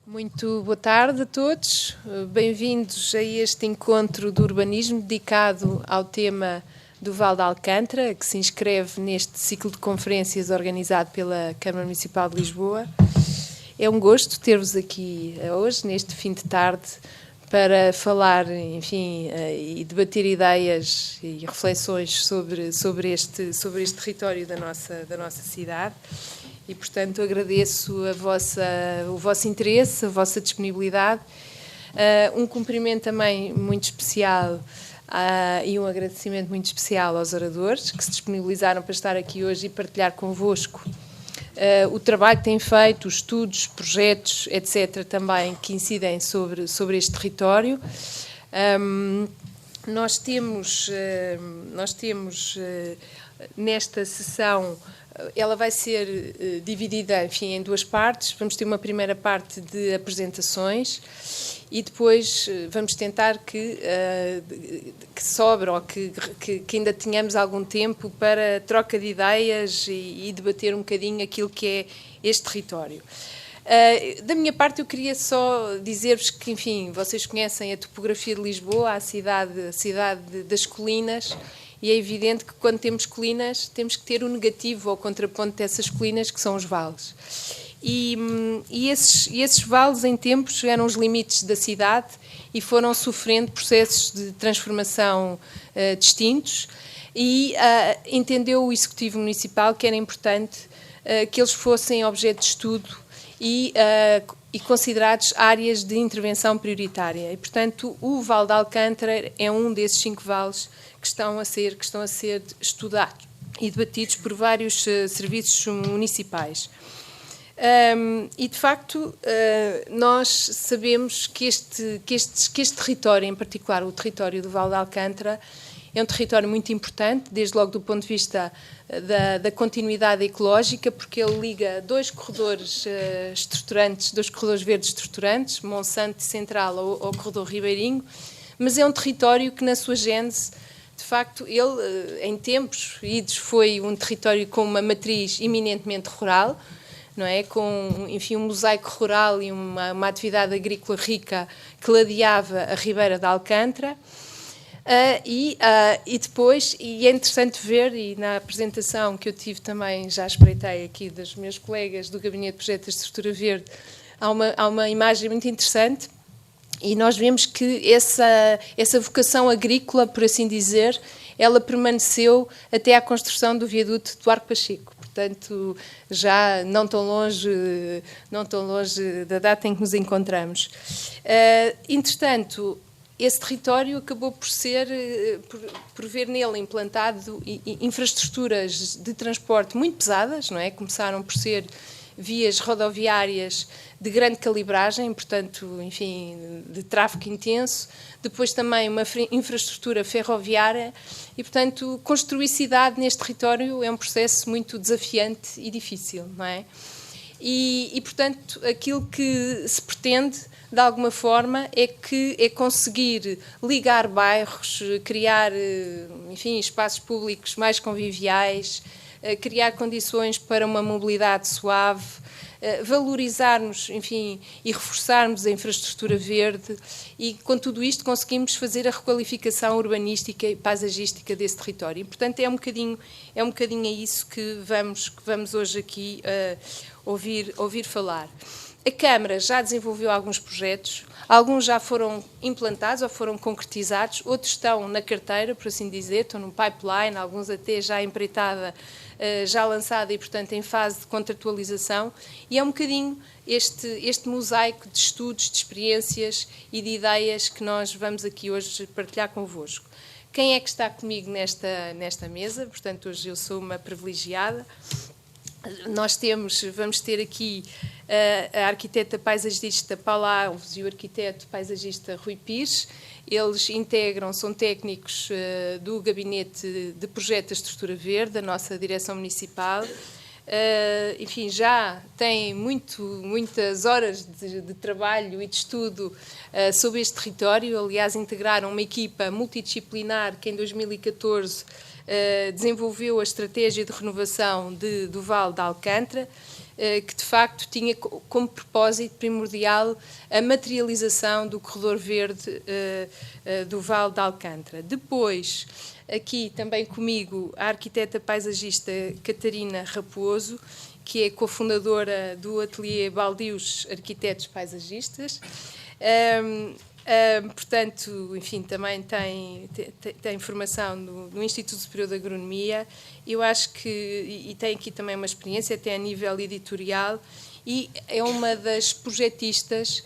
Muito boa tarde a todos, bem-vindos a este encontro do urbanismo dedicado ao tema do Val de Alcântara, que se inscreve neste ciclo de conferências organizado pela Câmara Municipal de Lisboa. É um gosto ter-vos aqui hoje, neste fim de tarde, para falar, enfim, e debater ideias e reflexões sobre este território da nossa cidade. E, portanto, agradeço o vosso interesse, a vossa disponibilidade. Um cumprimento também muito especial e um agradecimento muito especial aos oradores que se disponibilizaram para estar aqui hoje e partilhar convosco o trabalho que têm feito, os estudos, projetos, etc., também que incidem sobre este território. Nós temos nesta sessão, ela vai ser dividida, enfim, em duas partes. Vamos ter uma primeira parte de apresentações e depois vamos tentar que sobre ou que ainda tenhamos algum tempo para troca de ideias e debater um bocadinho aquilo que é este território. Da minha parte, eu queria só dizer-vos que, enfim, vocês conhecem a topografia de Lisboa, a cidade das colinas. E é evidente que quando temos colinas temos que ter o negativo ou o contraponto dessas colinas, que são os vales. E esses vales em tempos eram os limites da cidade e foram sofrendo processos de transformação distintos e entendeu o Executivo Municipal que era importante que eles fossem objeto de estudo e considerados áreas de intervenção prioritária. E, portanto, o Val de Alcântara é um desses 5 vales que estão a ser estudados e debatidos por vários serviços municipais. E, de facto, nós sabemos que este território, em particular o território do Val de Alcântara, é um território muito importante, desde logo do ponto de vista da continuidade ecológica, porque ele liga dois corredores estruturantes, dois corredores verdes estruturantes, Monsanto Central ao corredor Ribeirinho, mas é um território que, na sua gênese, de facto, ele, em tempos idos, foi um território com uma matriz eminentemente rural, não é? Com, enfim, um mosaico rural e uma atividade agrícola rica que ladeava a Ribeira de Alcântara. E depois, e é interessante ver, e na apresentação que eu tive também, já espreitei aqui dos meus colegas do Gabinete de Projetos de Estrutura Verde, há uma imagem muito interessante. E nós vemos que essa vocação agrícola, por assim dizer, ela permaneceu até à construção do viaduto do Arco Pacheco. Portanto, já não tão longe da data em que nos encontramos. Entretanto, esse território acabou por ver nele implantado infraestruturas de transporte muito pesadas, não é? Começaram por ser vias rodoviárias de grande calibragem, portanto, enfim, de tráfego intenso, depois também uma infraestrutura ferroviária e, portanto, construir cidade neste território é um processo muito desafiante e difícil, não é? E portanto, aquilo que se pretende, de alguma forma, é conseguir ligar bairros, criar, enfim, espaços públicos mais conviviais, criar condições para uma mobilidade suave, valorizarmos, enfim, e reforçarmos a infraestrutura verde e, com tudo isto, conseguimos fazer a requalificação urbanística e paisagística desse território. E, portanto, é um bocadinho a isso que vamos hoje aqui ouvir falar. A Câmara já desenvolveu alguns projetos, alguns já foram implantados ou foram concretizados, outros estão na carteira, por assim dizer, estão no pipeline, alguns até já empreitada, já lançada e, portanto, em fase de contratualização. E é um bocadinho este mosaico de estudos, de experiências e de ideias que nós vamos aqui hoje partilhar convosco. Quem é que está comigo nesta mesa? Portanto, hoje eu sou uma privilegiada. Vamos ter aqui a arquiteta paisagista Paula Alves e o arquiteto paisagista Rui Pires. Eles são técnicos do Gabinete de Projeto da Estrutura Verde, da nossa direção municipal. Enfim, já têm muitas horas de trabalho e de estudo sobre este território. Aliás, integraram uma equipa multidisciplinar que em 2014 desenvolveu a estratégia de renovação do Val de Alcântara. que de facto tinha como propósito primordial a materialização do corredor verde do Vale de Alcântara. Depois, aqui também comigo, a arquiteta paisagista Catarina Raposo, que é cofundadora do ateliê Baldios Arquitetos Paisagistas. Portanto, enfim, também tem formação no Instituto Superior de Agronomia. Eu acho que, e tem aqui também uma experiência, até a nível editorial, e é uma das projetistas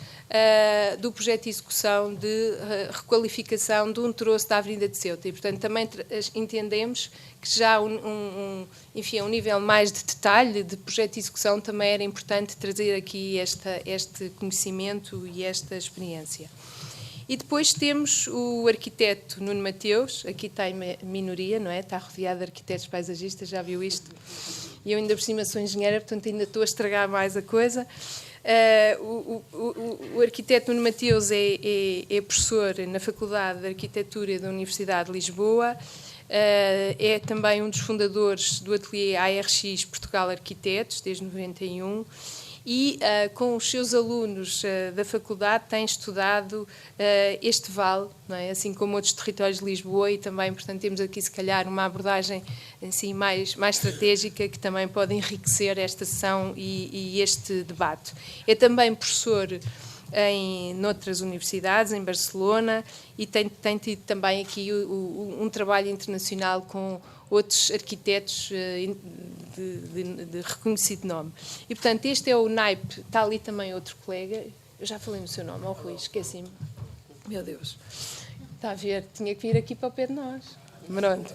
do projeto de execução de requalificação de um troço da Avenida de Ceuta. E, portanto, também entendemos que já enfim, a um nível mais de detalhe de projeto de execução também era importante trazer aqui este conhecimento e esta experiência. E depois temos o arquiteto Nuno Mateus, aqui está em minoria, não é? Está rodeado de arquitetos paisagistas, já viu isto? E eu ainda por cima sou engenheira, portanto ainda estou a estragar mais a coisa. O arquiteto Nuno Mateus é professor na Faculdade de Arquitetura da Universidade de Lisboa, é também um dos fundadores do ateliê ARX Portugal Arquitetos, desde 91, e com os seus alunos da faculdade tem estudado este vale, não é? Assim como outros territórios de Lisboa, e também, portanto, temos aqui se calhar uma abordagem assim, mais estratégica que também pode enriquecer esta sessão e este debate. É também professor noutras universidades, em Barcelona, e tem tido também aqui um trabalho internacional com outros arquitetos de reconhecido nome. E, portanto, este é o naipe. Está ali também outro colega. Eu já falei no seu nome, o Rui, esqueci-me. Meu Deus. Está a ver, tinha que vir aqui para o pé de nós. Pronto.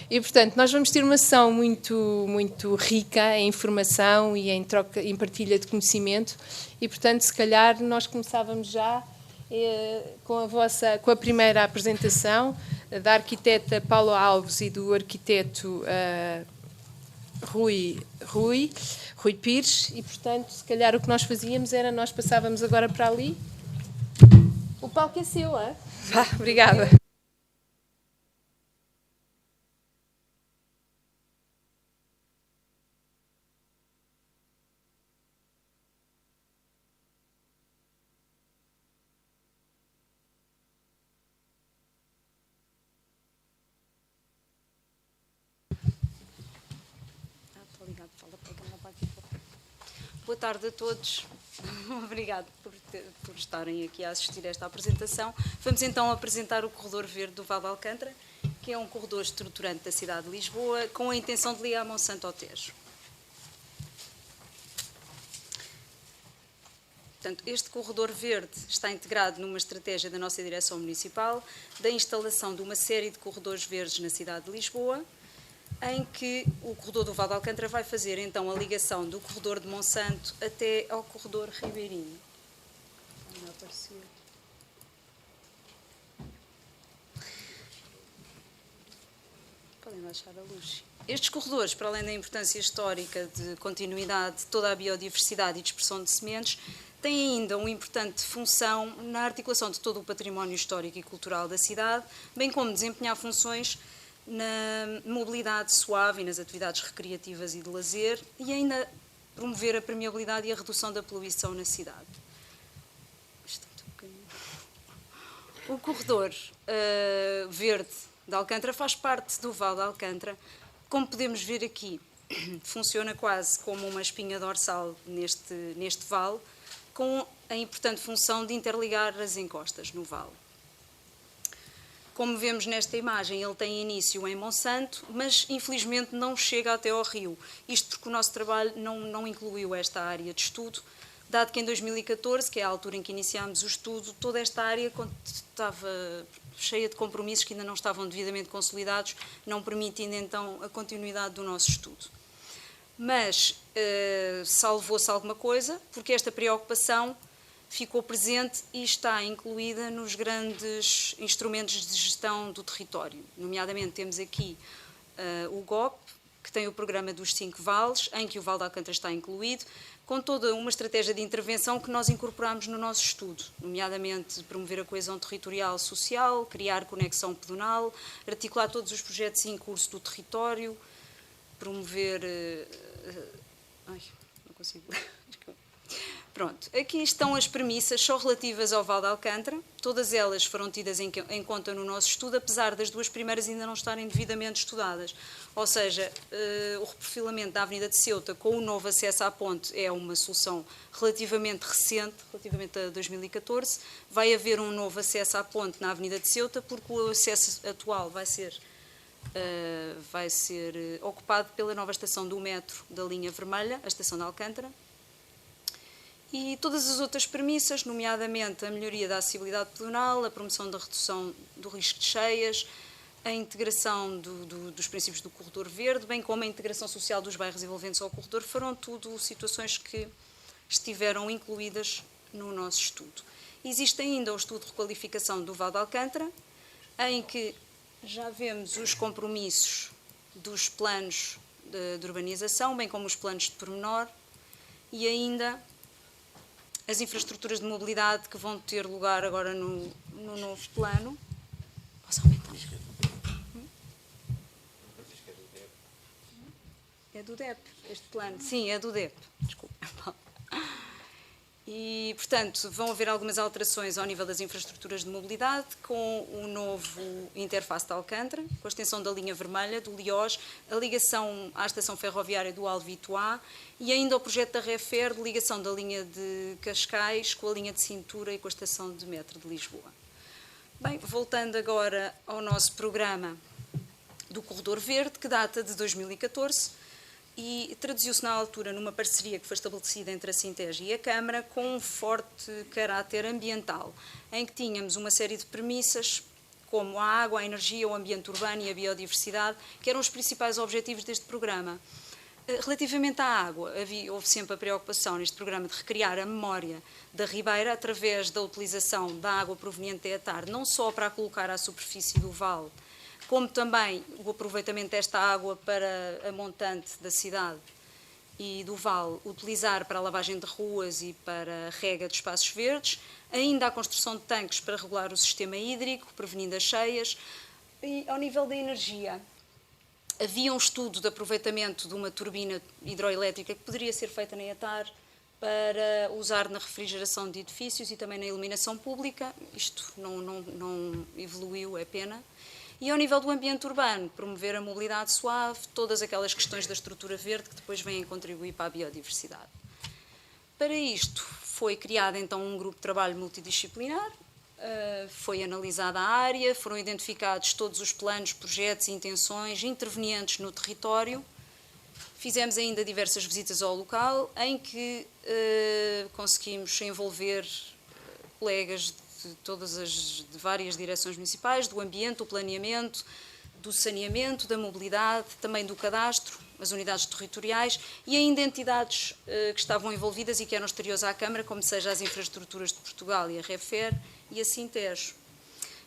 E, portanto, nós vamos ter uma sessão muito rica em informação e em troca, em partilha de conhecimento. E, portanto, se calhar nós começávamos já com a primeira apresentação da arquiteta Paula Alves e do arquiteto Rui Pires, e, portanto, se calhar o que nós fazíamos era, nós passávamos agora para ali. O palco é seu, é? Obrigada. Boa tarde a todos. Obrigado por estarem aqui a assistir a esta apresentação. Vamos então apresentar o Corredor Verde do Vale de Alcântara, que é um corredor estruturante da cidade de Lisboa, com a intenção de ligar Monsanto ao Tejo. Portanto, este corredor verde está integrado numa estratégia da nossa direção municipal da instalação de uma série de corredores verdes na cidade de Lisboa, em que o corredor do Vale de Alcântara vai fazer então a ligação do corredor de Monsanto até ao corredor Ribeirinho. Podem baixar a luz. Estes corredores, para além da importância histórica de continuidade de toda a biodiversidade e dispersão de sementes, têm ainda uma importante função na articulação de todo o património histórico e cultural da cidade, bem como desempenhar funções na mobilidade suave e nas atividades recreativas e de lazer, e ainda promover a permeabilidade e a redução da poluição na cidade. O corredor verde de Alcântara faz parte do Vale de Alcântara. Como podemos ver aqui, funciona quase como uma espinha dorsal neste vale, com a importante função de interligar as encostas no vale. Como vemos nesta imagem, ele tem início em Monsanto, mas infelizmente não chega até ao rio. Isto porque o nosso trabalho não incluiu esta área de estudo, dado que em 2014, que é a altura em que iniciámos o estudo, toda esta área estava cheia de compromissos que ainda não estavam devidamente consolidados, não permitindo então a continuidade do nosso estudo. Mas salvou-se alguma coisa, porque esta preocupação ficou presente e está incluída nos grandes instrumentos de gestão do território. Nomeadamente temos aqui o GOP, que tem o programa dos 5 vales, em que o Vale de Alcântara está incluído, com toda uma estratégia de intervenção que nós incorporamos no nosso estudo, nomeadamente promover a coesão territorial social, criar conexão pedonal, articular todos os projetos em curso do território, promover... não consigo. Pronto, aqui estão as premissas só relativas ao Val de Alcântara. Todas elas foram tidas em conta no nosso estudo, apesar das duas primeiras ainda não estarem devidamente estudadas. Ou seja, o reperfilamento da Avenida de Ceuta com o novo acesso à ponte é uma solução relativamente recente, relativamente a 2014. Vai haver um novo acesso à ponte na Avenida de Ceuta, porque o acesso atual vai ser ocupado pela nova estação do metro da linha vermelha, a estação de Alcântara. E todas as outras premissas, nomeadamente a melhoria da acessibilidade pedonal, a promoção da redução do risco de cheias, a integração dos princípios do corredor verde, bem como a integração social dos bairros envolventes ao corredor, foram tudo situações que estiveram incluídas no nosso estudo. Existe ainda o estudo de requalificação do Val de Alcântara, em que já vemos os compromissos dos planos de urbanização, bem como os planos de pormenor, e ainda as infraestruturas de mobilidade que vão ter lugar agora no novo plano. Posso aumentar? É do DEP, este plano. Sim, é do DEP. Desculpa. E, portanto, vão haver algumas alterações ao nível das infraestruturas de mobilidade, com o novo interface de Alcântara, com a extensão da linha vermelha, do Liós, a ligação à estação ferroviária do Alvitoá e ainda o projeto da REFER de ligação da linha de Cascais com a linha de Cintura e com a estação de metro de Lisboa. Bem, voltando agora ao nosso programa do Corredor Verde, que data de 2014, e traduziu-se na altura numa parceria que foi estabelecida entre a Sintejo e a Câmara com um forte caráter ambiental, em que tínhamos uma série de premissas como a água, a energia, o ambiente urbano e a biodiversidade, que eram os principais objetivos deste programa. Relativamente à água, houve sempre a preocupação neste programa de recriar a memória da Ribeira através da utilização da água proveniente da ETAR, não só para a colocar à superfície do vale, como também o aproveitamento desta água para a montante da cidade e do vale, utilizar para a lavagem de ruas e para a rega de espaços verdes, ainda a construção de tanques para regular o sistema hídrico, prevenindo as cheias, e ao nível da energia. Havia um estudo de aproveitamento de uma turbina hidroelétrica que poderia ser feita na ETAR para usar na refrigeração de edifícios e também na iluminação pública. Isto não evoluiu, é pena. E ao nível do ambiente urbano, promover a mobilidade suave, todas aquelas questões da estrutura verde que depois vêm contribuir para a biodiversidade. Para isto, foi criado então um grupo de trabalho multidisciplinar, foi analisada a área, foram identificados todos os planos, projetos e intenções intervenientes no território. Fizemos ainda diversas visitas ao local, em que conseguimos envolver colegas de várias direções municipais, do ambiente, do planeamento, do saneamento, da mobilidade, também do cadastro, as unidades territoriais e ainda entidades que estavam envolvidas e que eram exteriores à Câmara, como seja as infraestruturas de Portugal e a REFER e a Sintejo.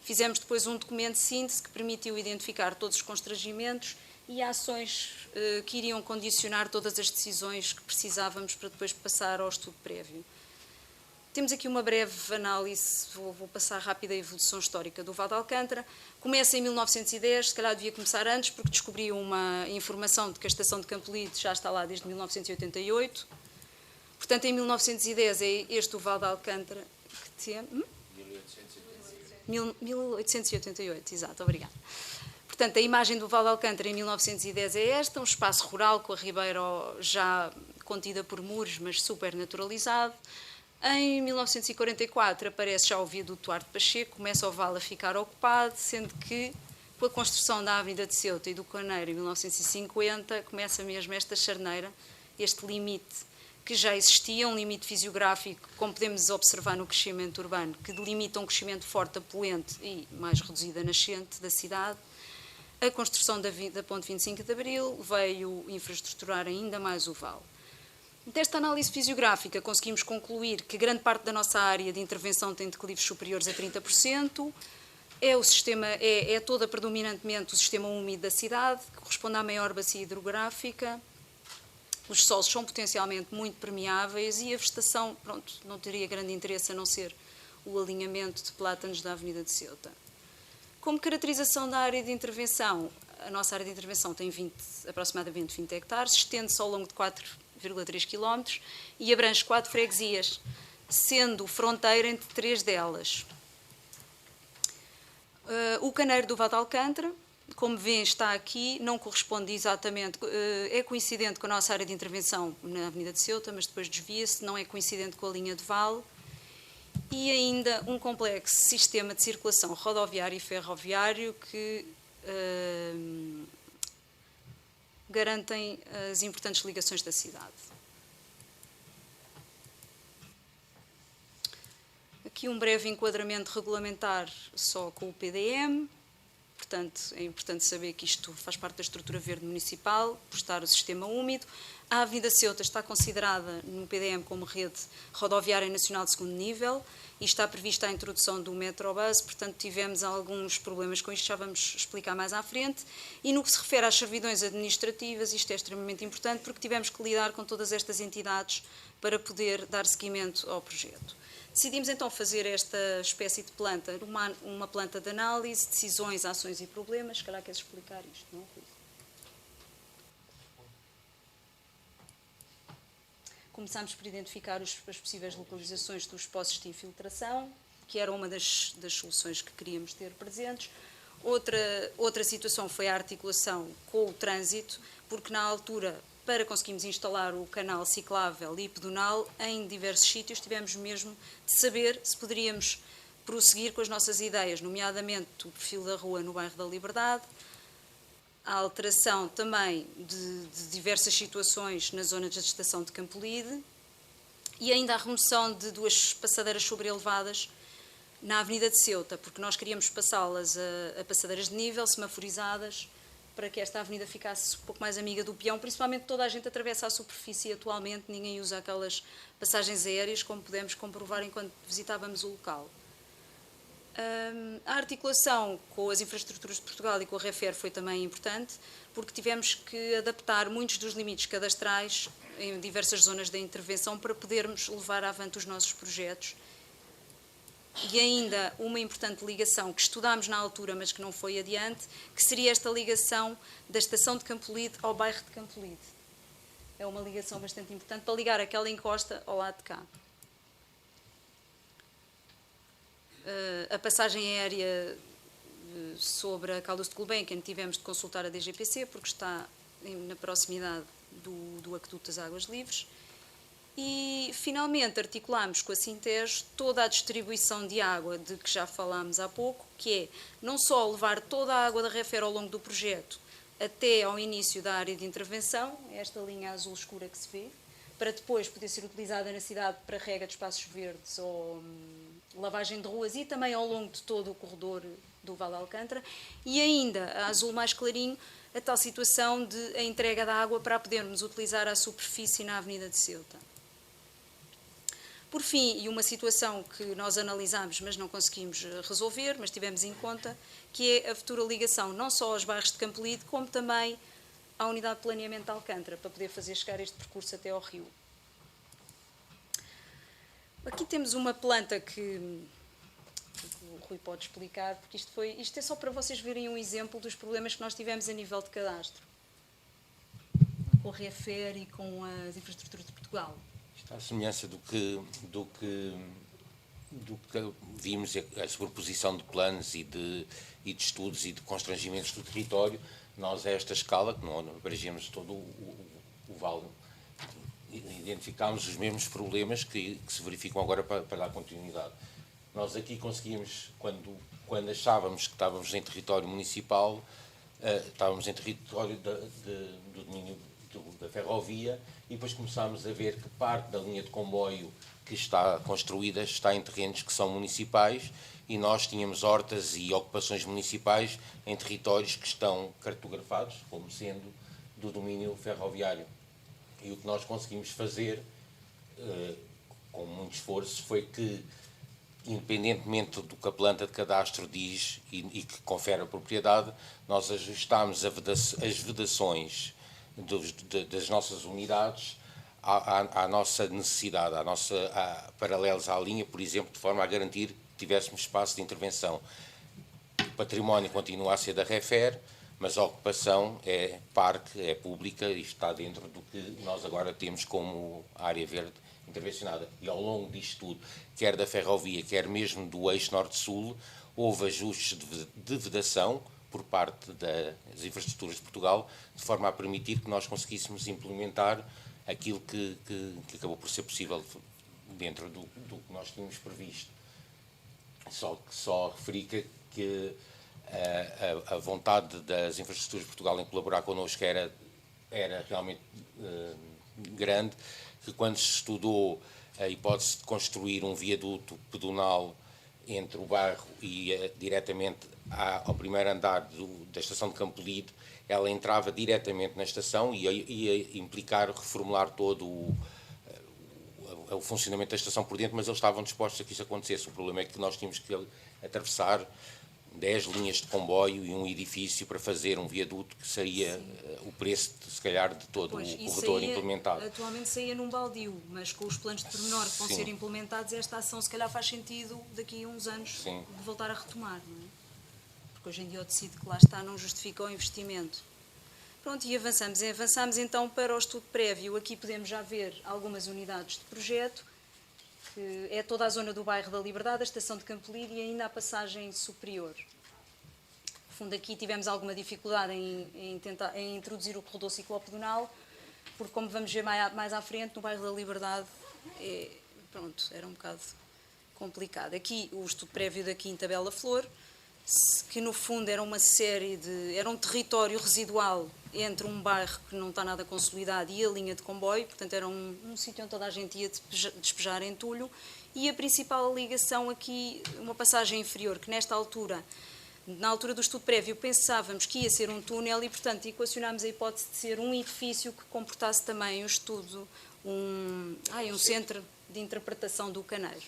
Fizemos depois um documento de síntese que permitiu identificar todos os constrangimentos e ações que iriam condicionar todas as decisões que precisávamos para depois passar ao estudo prévio. Temos aqui uma breve análise, vou passar rápida a evolução histórica do Val de Alcântara. Começa em 1910, se calhar devia começar antes, porque descobri uma informação de que a estação de Campolide já está lá desde 1988. Portanto, em 1910 é este o Val de Alcântara que tem... 1888, exato, obrigada. Portanto, a imagem do Val de Alcântara em 1910 é esta, um espaço rural com a ribeira já contida por muros, mas super naturalizado. Em 1944 aparece já o viaduto Duarte Pacheco, começa o vale a ficar ocupado, sendo que com a construção da Avenida de Ceuta e do Caneiro em 1950 começa mesmo esta charneira, este limite que já existia, um limite fisiográfico, como podemos observar no crescimento urbano, que delimita um crescimento forte a poente e mais reduzido a nascente da cidade. A construção da ponte 25 de Abril veio infraestruturar ainda mais o vale. Desta análise fisiográfica conseguimos concluir que grande parte da nossa área de intervenção tem declives superiores a 30%, é toda predominantemente o sistema úmido da cidade, que corresponde à maior bacia hidrográfica, os solos são potencialmente muito permeáveis e a vegetação, pronto, não teria grande interesse a não ser o alinhamento de plátanos da Avenida de Ceuta. Como caracterização da área de intervenção, a nossa área de intervenção tem aproximadamente 20 hectares, estende-se ao longo de 4,3 km e abrange 4 freguesias, sendo fronteira entre 3 delas. O caneiro do Val de Alcântara, como vêem, está aqui, não corresponde exatamente, é coincidente com a nossa área de intervenção na Avenida de Ceuta, mas depois desvia-se, não é coincidente com a linha de vale. E ainda um complexo sistema de circulação rodoviário e ferroviário que garantem as importantes ligações da cidade. Aqui um breve enquadramento regulamentar só com o PDM. Portanto, é importante saber que isto faz parte da estrutura verde municipal, por estar o sistema úmido. A Avenida Ceuta está considerada no PDM como rede rodoviária nacional de segundo nível e está prevista a introdução do Metrobus, portanto tivemos alguns problemas com isto, já vamos explicar mais à frente. E no que se refere às servidões administrativas, isto é extremamente importante porque tivemos que lidar com todas estas entidades para poder dar seguimento ao projeto. Decidimos então fazer esta espécie de planta, uma planta de análise, decisões, ações e problemas. Se calhar queres explicar isto, não, Rui? Começámos por identificar as possíveis localizações dos poços de infiltração, que era uma das soluções que queríamos ter presentes. Outra situação foi a articulação com o trânsito, porque na altura, para conseguirmos instalar o canal ciclável e pedonal em diversos sítios, tivemos mesmo de saber se poderíamos prosseguir com as nossas ideias, nomeadamente o perfil da rua no bairro da Liberdade, a alteração também de diversas situações na zona de estação de Campolide e ainda a remoção de 2 passadeiras sobreelevadas na Avenida de Ceuta, porque nós queríamos passá-las a passadeiras de nível, semaforizadas, para que esta avenida ficasse um pouco mais amiga do peão, principalmente toda a gente atravessa a superfície e atualmente ninguém usa aquelas passagens aéreas, como pudemos comprovar enquanto visitávamos o local. A articulação com as infraestruturas de Portugal e com a REFER foi também importante, porque tivemos que adaptar muitos dos limites cadastrais em diversas zonas da intervenção para podermos levar avante os nossos projetos. E ainda uma importante ligação que estudámos na altura, mas que não foi adiante, que seria esta ligação da estação de Campolide ao bairro de Campolide. É uma ligação bastante importante para ligar aquela encosta ao lado de cá. A passagem aérea sobre a Caldas de Gulbenkian tivemos de consultar a DGPC, porque está na proximidade do aqueduto das Águas Livres. E, finalmente, articulámos com a Sintejo toda a distribuição de água de que já falámos há pouco, que é não só levar toda a água da REFER ao longo do projeto até ao início da área de intervenção, esta linha azul escura que se vê, para depois poder ser utilizada na cidade para rega de espaços verdes ou lavagem de ruas e também ao longo de todo o corredor do Val de Alcântara, e ainda, a azul mais clarinho, a tal situação de a entrega da água para podermos utilizar a superfície na Avenida de Ceuta. Por fim, e uma situação que nós analisámos, mas não conseguimos resolver, mas tivemos em conta, que é a futura ligação não só aos bairros de Campolide, como também à Unidade de Planeamento de Alcântara, para poder fazer chegar este percurso até ao rio. Aqui temos uma planta que o Rui pode explicar, porque isto é só para vocês verem um exemplo dos problemas que nós tivemos a nível de cadastro, com o REFER e com as infraestruturas de Portugal. À semelhança do que vimos, a sobreposição de planos e de estudos e de constrangimentos do território, nós a esta escala, que não abrangemos todo o vale, identificámos os mesmos problemas que se verificam agora para dar continuidade. Nós aqui conseguimos, quando achávamos que estávamos em território municipal, estávamos em território do domínio da ferrovia, e depois começámos a ver que parte da linha de comboio que está construída está em terrenos que são municipais, e nós tínhamos hortas e ocupações municipais em territórios que estão cartografados como sendo do domínio ferroviário. E o que nós conseguimos fazer, com muito esforço, foi que, independentemente do que a planta de cadastro diz e que confere a propriedade, nós ajustámos as vedações das nossas unidades à nossa necessidade, paralelos à linha, por exemplo, de forma a garantir que tivéssemos espaço de intervenção. O património continua a ser da REFER, mas a ocupação é parque, é pública e está dentro do que nós agora temos como área verde intervencionada. E ao longo disto tudo, quer da ferrovia, quer mesmo do eixo norte-sul, houve ajustes de vedação por parte das infraestruturas de Portugal, de forma a permitir que nós conseguíssemos implementar aquilo que acabou por ser possível dentro do que nós tínhamos previsto. Só referi que a vontade das infraestruturas de Portugal em colaborar connosco era realmente grande, que quando se estudou a hipótese de construir um viaduto pedonal entre o bairro e diretamente ao primeiro andar da estação de Campolide, ela entrava diretamente na estação e ia implicar reformular todo o funcionamento da estação por dentro, mas eles estavam dispostos a que isso acontecesse. O problema é que nós tínhamos que atravessar 10 linhas de comboio e um edifício para fazer um viaduto que seria o preço, se calhar, de todo o corredor implementado. Atualmente saía num baldio, mas com os planos de pormenor que vão ser implementados, esta ação se calhar faz sentido daqui a uns anos de voltar a retomar, não é? Porque hoje em dia o tecido que lá está não justifica o investimento. Pronto, e avançamos então para o estudo prévio. Aqui podemos já ver algumas unidades de projeto, que é toda a zona do bairro da Liberdade, a estação de Campolide e ainda a passagem superior. No fundo, aqui tivemos alguma dificuldade em introduzir o corredor ciclopedonal, porque, como vamos ver mais à frente, no bairro da Liberdade, era um bocado complicado. Aqui, o estudo prévio da Quinta Bela Flor, que no fundo era era um território residual entre um bairro que não está nada consolidado e a linha de comboio, portanto era um sítio onde toda a gente ia despejar entulho, e a principal ligação aqui, uma passagem inferior, que nesta altura, na altura do estudo prévio, pensávamos que ia ser um túnel e, portanto, equacionámos a hipótese de ser um edifício que comportasse também o estudo, um centro de interpretação do Caneiro.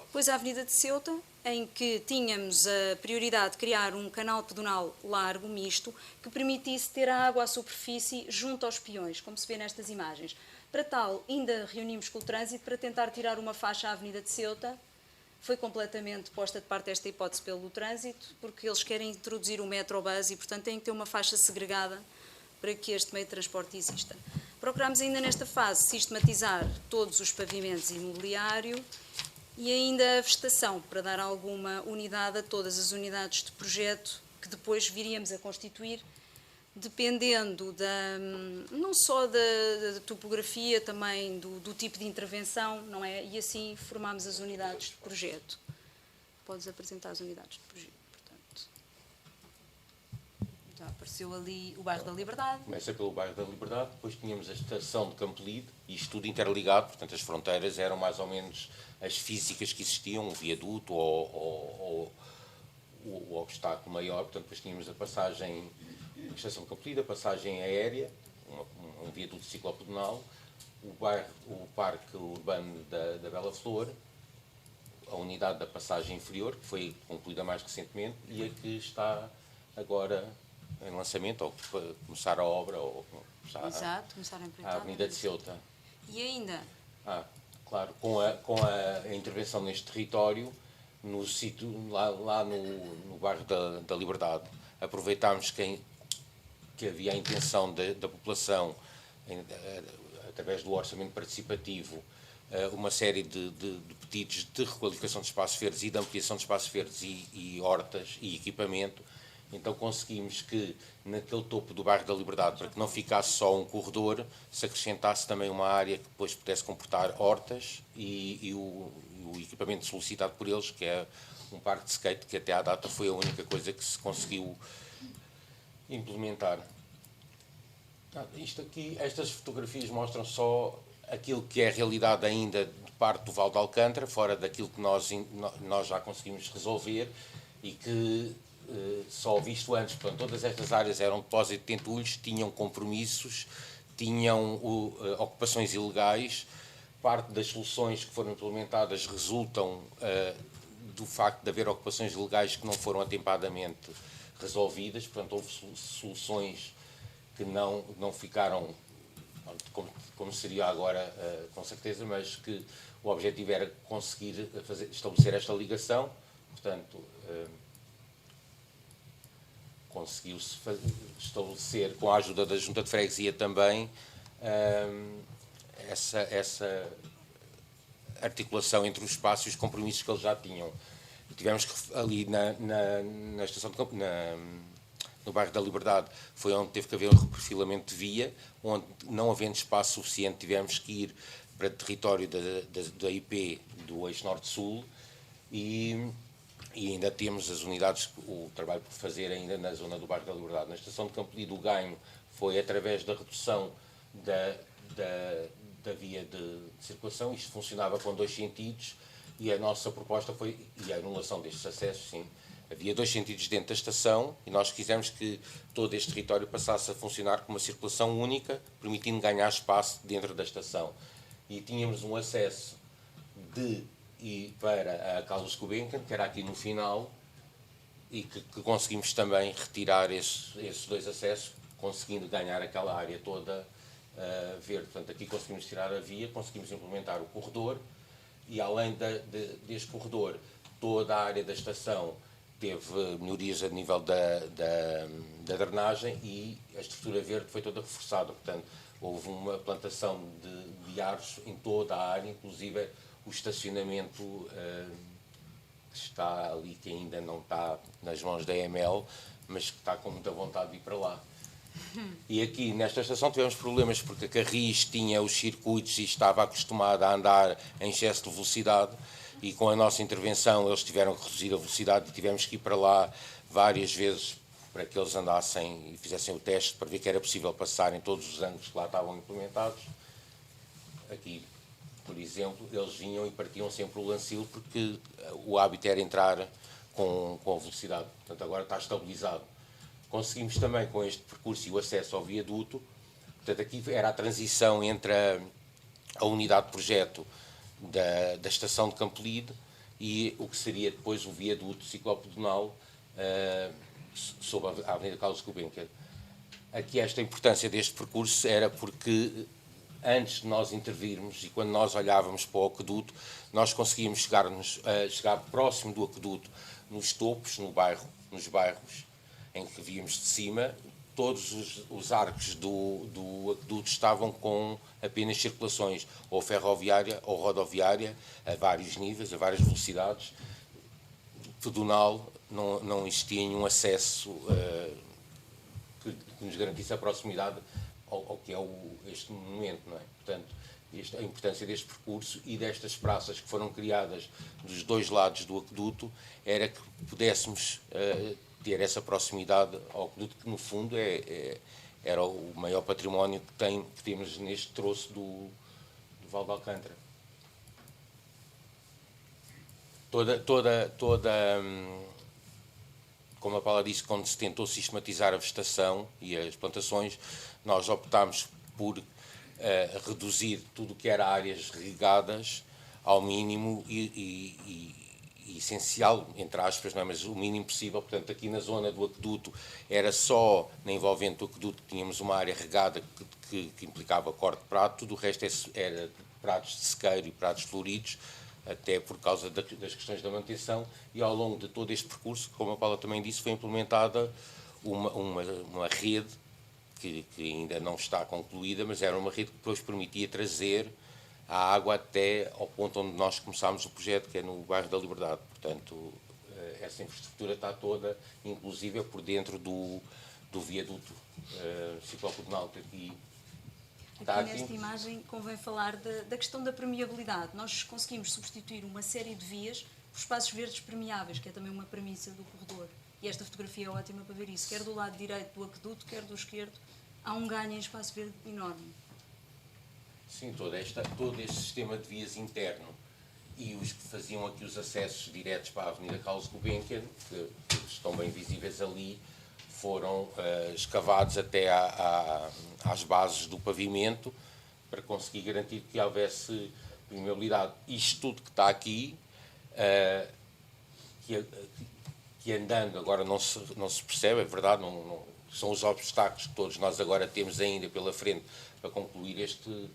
Depois a Avenida de Ceuta, em que tínhamos a prioridade de criar um canal pedonal largo, misto, que permitisse ter a água à superfície junto aos peões, como se vê nestas imagens. Para tal, ainda reunimos com o trânsito para tentar tirar uma faixa à Avenida de Ceuta. Foi completamente posta de parte esta hipótese pelo trânsito, porque eles querem introduzir o metrobus e, portanto, têm que ter uma faixa segregada para que este meio de transporte exista. Procurámos ainda nesta fase sistematizar todos os pavimentos e mobiliário e ainda a vegetação, para dar alguma unidade a todas as unidades de projeto que depois viríamos a constituir, dependendo não só da topografia, também do tipo de intervenção, não é? E assim formámos as unidades de projeto. Podes apresentar as unidades de projeto, portanto. Já apareceu ali o bairro da Liberdade. Começa pelo bairro da Liberdade, depois tínhamos a estação de Campolide, e isto tudo interligado, portanto as fronteiras eram mais ou menos as físicas que existiam, o viaduto ou o obstáculo maior. Portanto, depois tínhamos a passagem, a estação de Campolide, a passagem aérea, um viaduto ciclopedonal, o parque urbano da Bela Flor, a unidade da passagem inferior, que foi concluída mais recentemente, e a que está agora em lançamento, ou para começar a obra, ou começar a empreitar. A Avenida de Ceuta. E ainda? Claro, com a intervenção neste território, no sítio, lá no bairro da Liberdade, aproveitámos que havia a intenção da população, através do orçamento participativo, uma série de pedidos de requalificação de espaços verdes e de ampliação de espaços verdes e hortas e equipamento. Então conseguimos que naquele topo do bairro da Liberdade, para que não ficasse só um corredor, se acrescentasse também uma área que depois pudesse comportar hortas e o equipamento solicitado por eles, que é um parque de skate, que até à data foi a única coisa que se conseguiu implementar. Isto aqui, estas fotografias mostram só aquilo que é a realidade ainda de parte do Val de Alcântara, fora daquilo que nós já conseguimos resolver e que só visto antes. Portanto, todas estas áreas eram depósito de entulhos, tinham compromissos, tinham ocupações ilegais. Parte das soluções que foram implementadas resultam do facto de haver ocupações ilegais que não foram atempadamente resolvidas. Portanto, houve soluções que não ficaram como seria agora, com certeza, mas que o objetivo era conseguir estabelecer esta ligação. Portanto, conseguiu-se estabelecer, com a ajuda da Junta de Freguesia também, essa articulação entre os espaços e os compromissos que eles já tinham. Tivemos que, ali na estação de campo, no bairro da Liberdade, foi onde teve que haver um reperfilamento de via, onde, não havendo espaço suficiente, tivemos que ir para território da IP do Eixo Norte-Sul e ainda temos as unidades, o trabalho por fazer ainda na zona do bairro da Liberdade. Na estação de Campolide, o ganho foi através da redução da via de circulação. Isto funcionava com 2 sentidos e a nossa proposta foi, e a anulação destes acessos, sim. Havia 2 sentidos dentro da estação e nós quisemos que todo este território passasse a funcionar com uma circulação única, permitindo ganhar espaço dentro da estação. E tínhamos um acesso para a Carlos Gulbenkian, que era aqui no final, e que conseguimos também retirar esses 2 acessos, conseguindo ganhar aquela área toda verde. Portanto, aqui conseguimos tirar a via, conseguimos implementar o corredor, e além deste corredor, toda a área da estação teve melhorias a nível da drenagem e a estrutura verde foi toda reforçada. Portanto, houve uma plantação de árvores em toda a área, inclusive o estacionamento que está ali, que ainda não está nas mãos da EML, mas que está com muita vontade de ir para lá. E aqui, nesta estação, tivemos problemas porque a Carris tinha os circuitos e estava acostumada a andar em excesso de velocidade e com a nossa intervenção eles tiveram que reduzir a velocidade e tivemos que ir para lá várias vezes para que eles andassem e fizessem o teste para ver que era possível passar em todos os ângulos que lá estavam implementados. Aqui, por exemplo, eles vinham e partiam sempre o Lancil porque o hábito era entrar com a velocidade. Portanto, agora está estabilizado. Conseguimos também, com este percurso e o acesso ao viaduto, portanto, aqui era a transição entre a unidade de projeto da estação de Campolide e o que seria depois o viaduto ciclopedonal sobre a Avenida Carlos Gulbenkian. Aqui esta importância deste percurso era porque antes de nós intervirmos e quando nós olhávamos para o aqueduto, nós conseguíamos chegar próximo do aqueduto nos topos, nos bairros, em que víamos de cima, todos os arcos do aqueduto estavam com apenas circulações ou ferroviária ou rodoviária, a vários níveis, a várias velocidades. Pedonal não existia nenhum acesso que nos garantisse a proximidade ao que é este monumento, não é? Portanto, a importância deste percurso e destas praças que foram criadas dos 2 lados do aqueduto era que pudéssemos ter essa proximidade ao aqueduto, que no fundo era o maior património que temos neste troço do Val de Alcântara. Como a Paula disse, quando se tentou sistematizar a vegetação e as plantações, nós optámos por reduzir tudo o que era áreas regadas ao mínimo e essencial, entre aspas, não é? Mas o mínimo possível. Portanto, aqui na zona do aqueduto era só na envolvente do aqueduto que tínhamos uma área regada que implicava corte de prato, tudo o resto era pratos de sequeiro e pratos floridos, até por causa das questões da manutenção, e ao longo de todo este percurso, como a Paula também disse, foi implementada uma rede que ainda não está concluída, mas era uma rede que depois permitia trazer a água até ao ponto onde nós começámos o projeto, que é no bairro da Liberdade. Portanto, essa infraestrutura está toda, inclusive por dentro do viaduto ciclopedonal que aqui está. Aqui nesta imagem convém falar da questão da permeabilidade. Nós conseguimos substituir uma série de vias por espaços verdes permeáveis, que é também uma premissa do corredor. E esta fotografia é ótima para ver isso. Quer do lado direito do aqueduto, quer do esquerdo, há um ganho em espaço verde enorme. Sim, todo este sistema de vias interno e os que faziam aqui os acessos diretos para a Avenida Carlos Gulbenkian, que estão bem visíveis ali, foram escavados até às bases do pavimento para conseguir garantir que houvesse permeabilidade. Isto tudo que está aqui, que andando agora não se percebe, é verdade, não, são os obstáculos que todos nós agora temos ainda pela frente para concluir este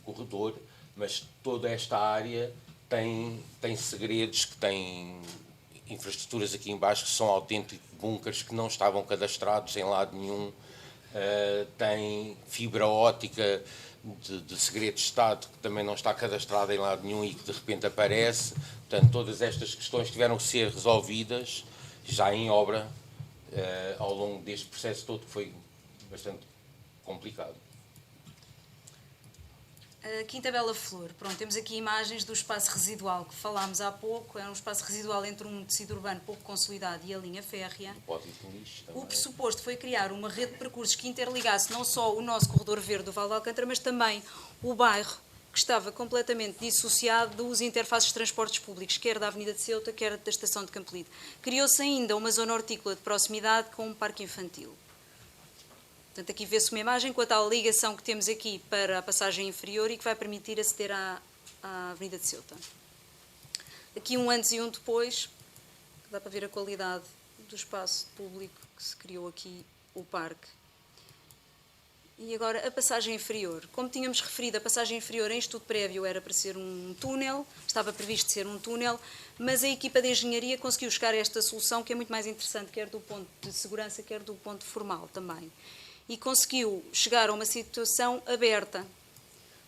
corredor, mas toda esta área tem segredos que tem infraestruturas aqui embaixo que são autênticos bunkers que não estavam cadastrados em lado nenhum, tem fibra óptica de segredo de Estado que também não está cadastrada em lado nenhum e que de repente aparece. Portanto, todas estas questões tiveram que ser resolvidas já em obra ao longo deste processo todo, que foi bastante complicado. Quinta Bela Flor. Pronto, temos aqui imagens do espaço residual que falámos há pouco. É um espaço residual entre um tecido urbano pouco consolidado e a linha férrea. O pressuposto foi criar uma rede de percursos que interligasse não só o nosso corredor verde do Val de Alcântara, mas também o bairro, que estava completamente dissociado dos interfaces de transportes públicos, quer da Avenida de Ceuta, quer da Estação de Campolide. Criou-se ainda uma zona hortícola de proximidade com um parque infantil. Portanto, aqui vê-se uma imagem com a tal ligação que temos aqui para a passagem inferior e que vai permitir aceder à Avenida de Ceuta. Aqui um antes e um depois, dá para ver a qualidade do espaço público que se criou aqui, o parque. E agora a passagem inferior. Como tínhamos referido, a passagem inferior em estudo prévio era para ser um túnel, estava previsto ser um túnel, mas a equipa de engenharia conseguiu chegar a esta solução que é muito mais interessante, quer do ponto de segurança, quer do ponto formal também. E conseguiu chegar a uma situação aberta,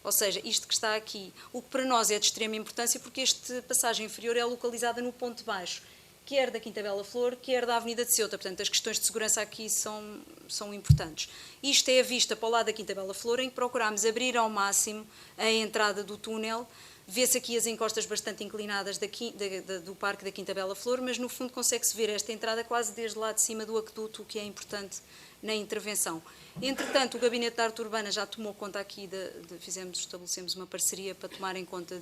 ou seja, isto que está aqui, o que para nós é de extrema importância porque esta passagem inferior é localizada no ponto baixo, quer da Quinta Bela Flor, quer da Avenida de Ceuta, portanto as questões de segurança aqui são importantes. Isto é a vista para o lado da Quinta Bela Flor, em que procurámos abrir ao máximo a entrada do túnel. Vê-se aqui as encostas bastante inclinadas do Parque da Quinta Bela Flor, mas no fundo consegue-se ver esta entrada quase desde lá de cima do aqueduto, o que é importante na intervenção. Entretanto, o Gabinete da Arte Urbana já tomou conta aqui, estabelecemos uma parceria para tomar em conta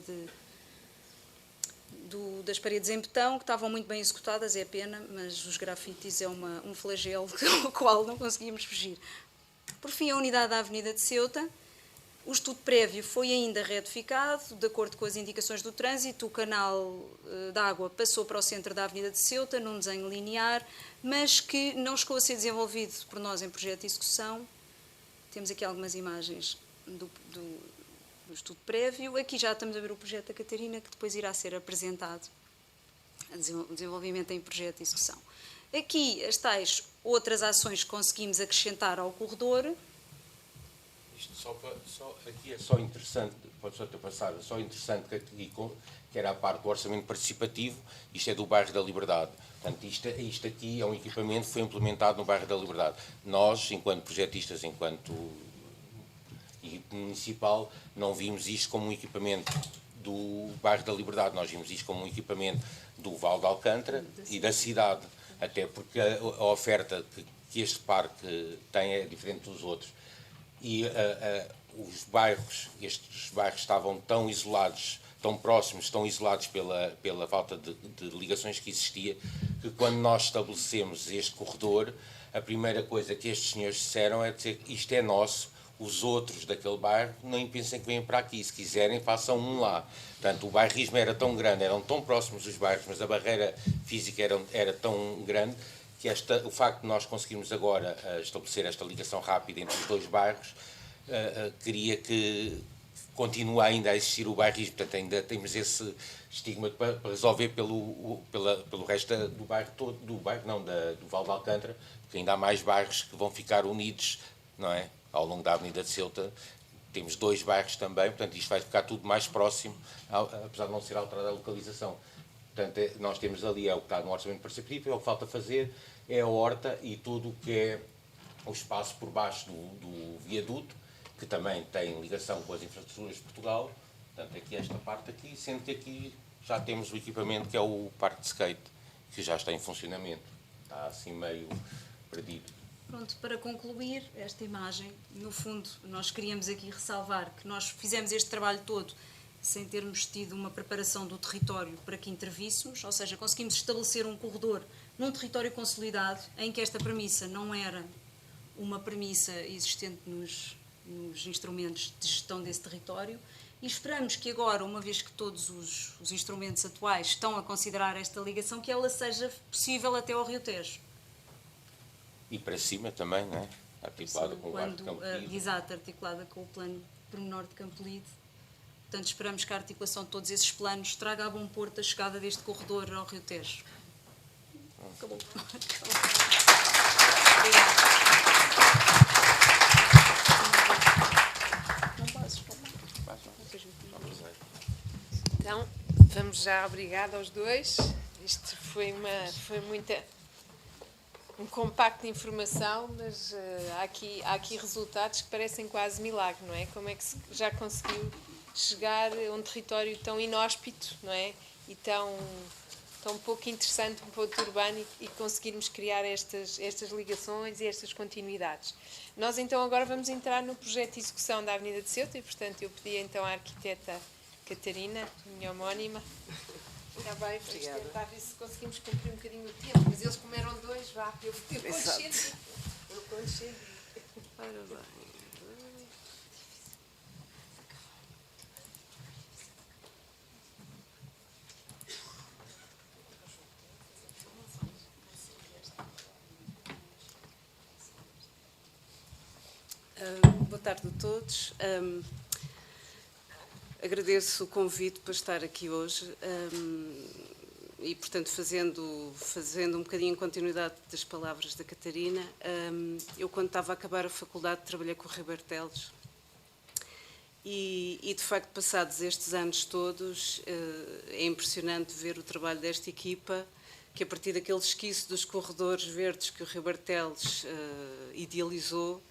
das paredes em betão, que estavam muito bem executadas, é pena, mas os grafites é um flagelo ao qual não conseguimos fugir. Por fim, a unidade da Avenida de Ceuta. O estudo prévio foi ainda retificado, de acordo com as indicações do trânsito, o canal de água passou para o centro da Avenida de Ceuta, num desenho linear, mas que não chegou a ser desenvolvido por nós em projeto de execução. Temos aqui algumas imagens do estudo prévio. Aqui já estamos a ver o projeto da Catarina, que depois irá ser apresentado, o desenvolvimento em projeto de execução. Aqui as tais outras ações que conseguimos acrescentar ao corredor. Isto aqui é só interessante, pode só ter passado, só interessante que era a parte do orçamento participativo, isto é do bairro da Liberdade. Portanto, isto aqui é um equipamento que foi implementado no bairro da Liberdade. Nós, enquanto projetistas, enquanto equipe municipal, não vimos isto como um equipamento do bairro da Liberdade, nós vimos isto como um equipamento do Val de Alcântara e da cidade, até porque a oferta que este parque tem é diferente dos outros. E estes bairros estavam tão isolados, tão próximos, tão isolados pela falta de ligações que existia, que quando nós estabelecemos este corredor, a primeira coisa que estes senhores disseram é dizer que isto é nosso, os outros daquele bairro nem pensem que venham para aqui, se quiserem façam um lá. Portanto, o bairrismo era tão grande, eram tão próximos os bairros, mas a barreira física era tão grande, que o facto de nós conseguirmos agora estabelecer esta ligação rápida entre os dois bairros, queria que continue ainda a existir o bairrismo. Portanto, ainda temos esse estigma para resolver pelo resto do bairro todo, do Val de Alcântara, porque ainda há mais bairros que vão ficar unidos, não é? Ao longo da Avenida de Ceuta. Temos 2 bairros também, portanto, isto vai ficar tudo mais próximo, apesar de não ser alterada a localização. Portanto, nós temos ali, é o que está no orçamento participativo, é o que falta fazer, é a horta e tudo o que é o espaço por baixo do viaduto, que também tem ligação com as infraestruturas de Portugal. Portanto, aqui esta parte aqui, sendo que aqui já temos o equipamento que é o parque de skate, que já está em funcionamento. Está assim meio perdido. Pronto, para concluir esta imagem, no fundo, nós queríamos aqui ressalvar que nós fizemos este trabalho todo sem termos tido uma preparação do território para que intervíssemos, ou seja, conseguimos estabelecer um corredor num território consolidado, em que esta premissa não era uma premissa existente nos instrumentos de gestão desse território, e esperamos que agora, uma vez que todos os instrumentos atuais estão a considerar esta ligação, que ela seja possível até ao Rio Tejo. E para cima também, não é? Articulada com o bairro de Campolide. Exato, articulada com o plano pormenor de Campolide. Portanto, esperamos que a articulação de todos esses planos traga a bom porto a chegada deste corredor ao Rio Tejo. Acabou. Então, vamos já, obrigada aos dois. Isto foi um compacto de informação, mas há aqui resultados que parecem quase milagre, não é? Como é que já conseguiu chegar a um território tão inóspito, não é? E tão pouco interessante, um pouco urbano, e conseguirmos criar estas ligações e estas continuidades. Nós então agora vamos entrar no projeto de execução da Avenida de Ceuta e, portanto, eu pedi então à arquiteta Catarina, minha homónima. Está bem, vamos tentar ver se conseguimos cumprir um bocadinho o tempo, mas eles como eram dois, vá, eu conchego. Ora bem. Boa tarde a todos. Agradeço o convite para estar aqui hoje e, portanto, fazendo um bocadinho em continuidade das palavras da Catarina. Eu, quando estava a acabar a faculdade, trabalhei com o Rui Bartelos e, de facto, passados estes anos todos, é impressionante ver o trabalho desta equipa, que a partir daquele esquiço dos corredores verdes que o Rui Bartelos idealizou,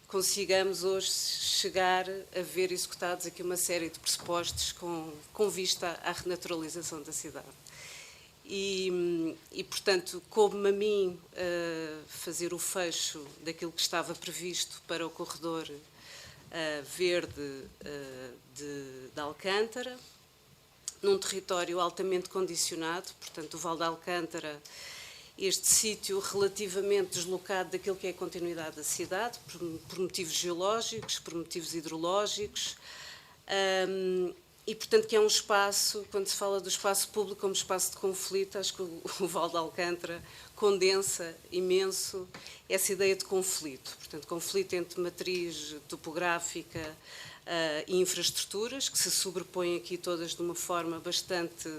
consigamos hoje chegar a ver executados aqui uma série de pressupostos com vista à renaturalização da cidade. E portanto, coube-me a mim fazer o fecho daquilo que estava previsto para o corredor verde de Alcântara, num território altamente condicionado, portanto, o Val de Alcântara, este sítio relativamente deslocado daquilo que é a continuidade da cidade, por motivos geológicos, por motivos hidrológicos, e, portanto, que é um espaço, quando se fala do espaço público como espaço de conflito, acho que o Val de Alcântara condensa imenso essa ideia de conflito. Portanto, conflito entre matriz topográfica e infraestruturas, que se sobrepõem aqui todas de uma forma bastante...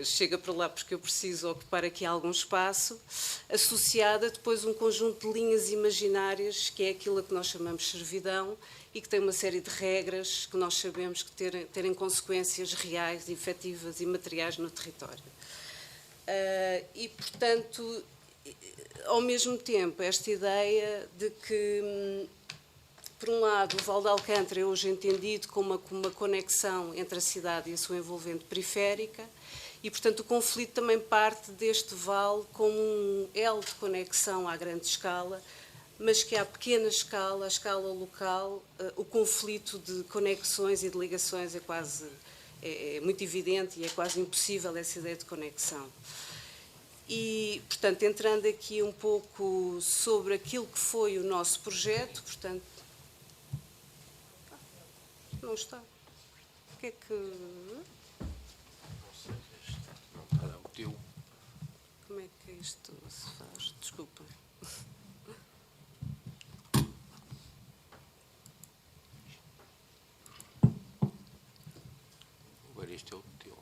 chega para lá porque eu preciso ocupar aqui algum espaço, associada depois a um conjunto de linhas imaginárias, que é aquilo a que nós chamamos servidão, e que tem uma série de regras que nós sabemos que terem consequências reais, efetivas e materiais no território. E, portanto, ao mesmo tempo, esta ideia de que, por um lado, o Val de Alcântara é hoje entendido como uma conexão entre a cidade e a sua envolvente periférica, e, portanto, o conflito também parte deste vale como um elo de conexão à grande escala, mas que à pequena escala, à escala local, o conflito de conexões e de ligações é muito evidente e é quase impossível essa ideia de conexão. E, portanto, entrando aqui um pouco sobre aquilo que foi o nosso projeto, portanto... Não está. O que é que... Não sei, não está o teu. Como é que isto se faz? Desculpa. Agora este é o teu.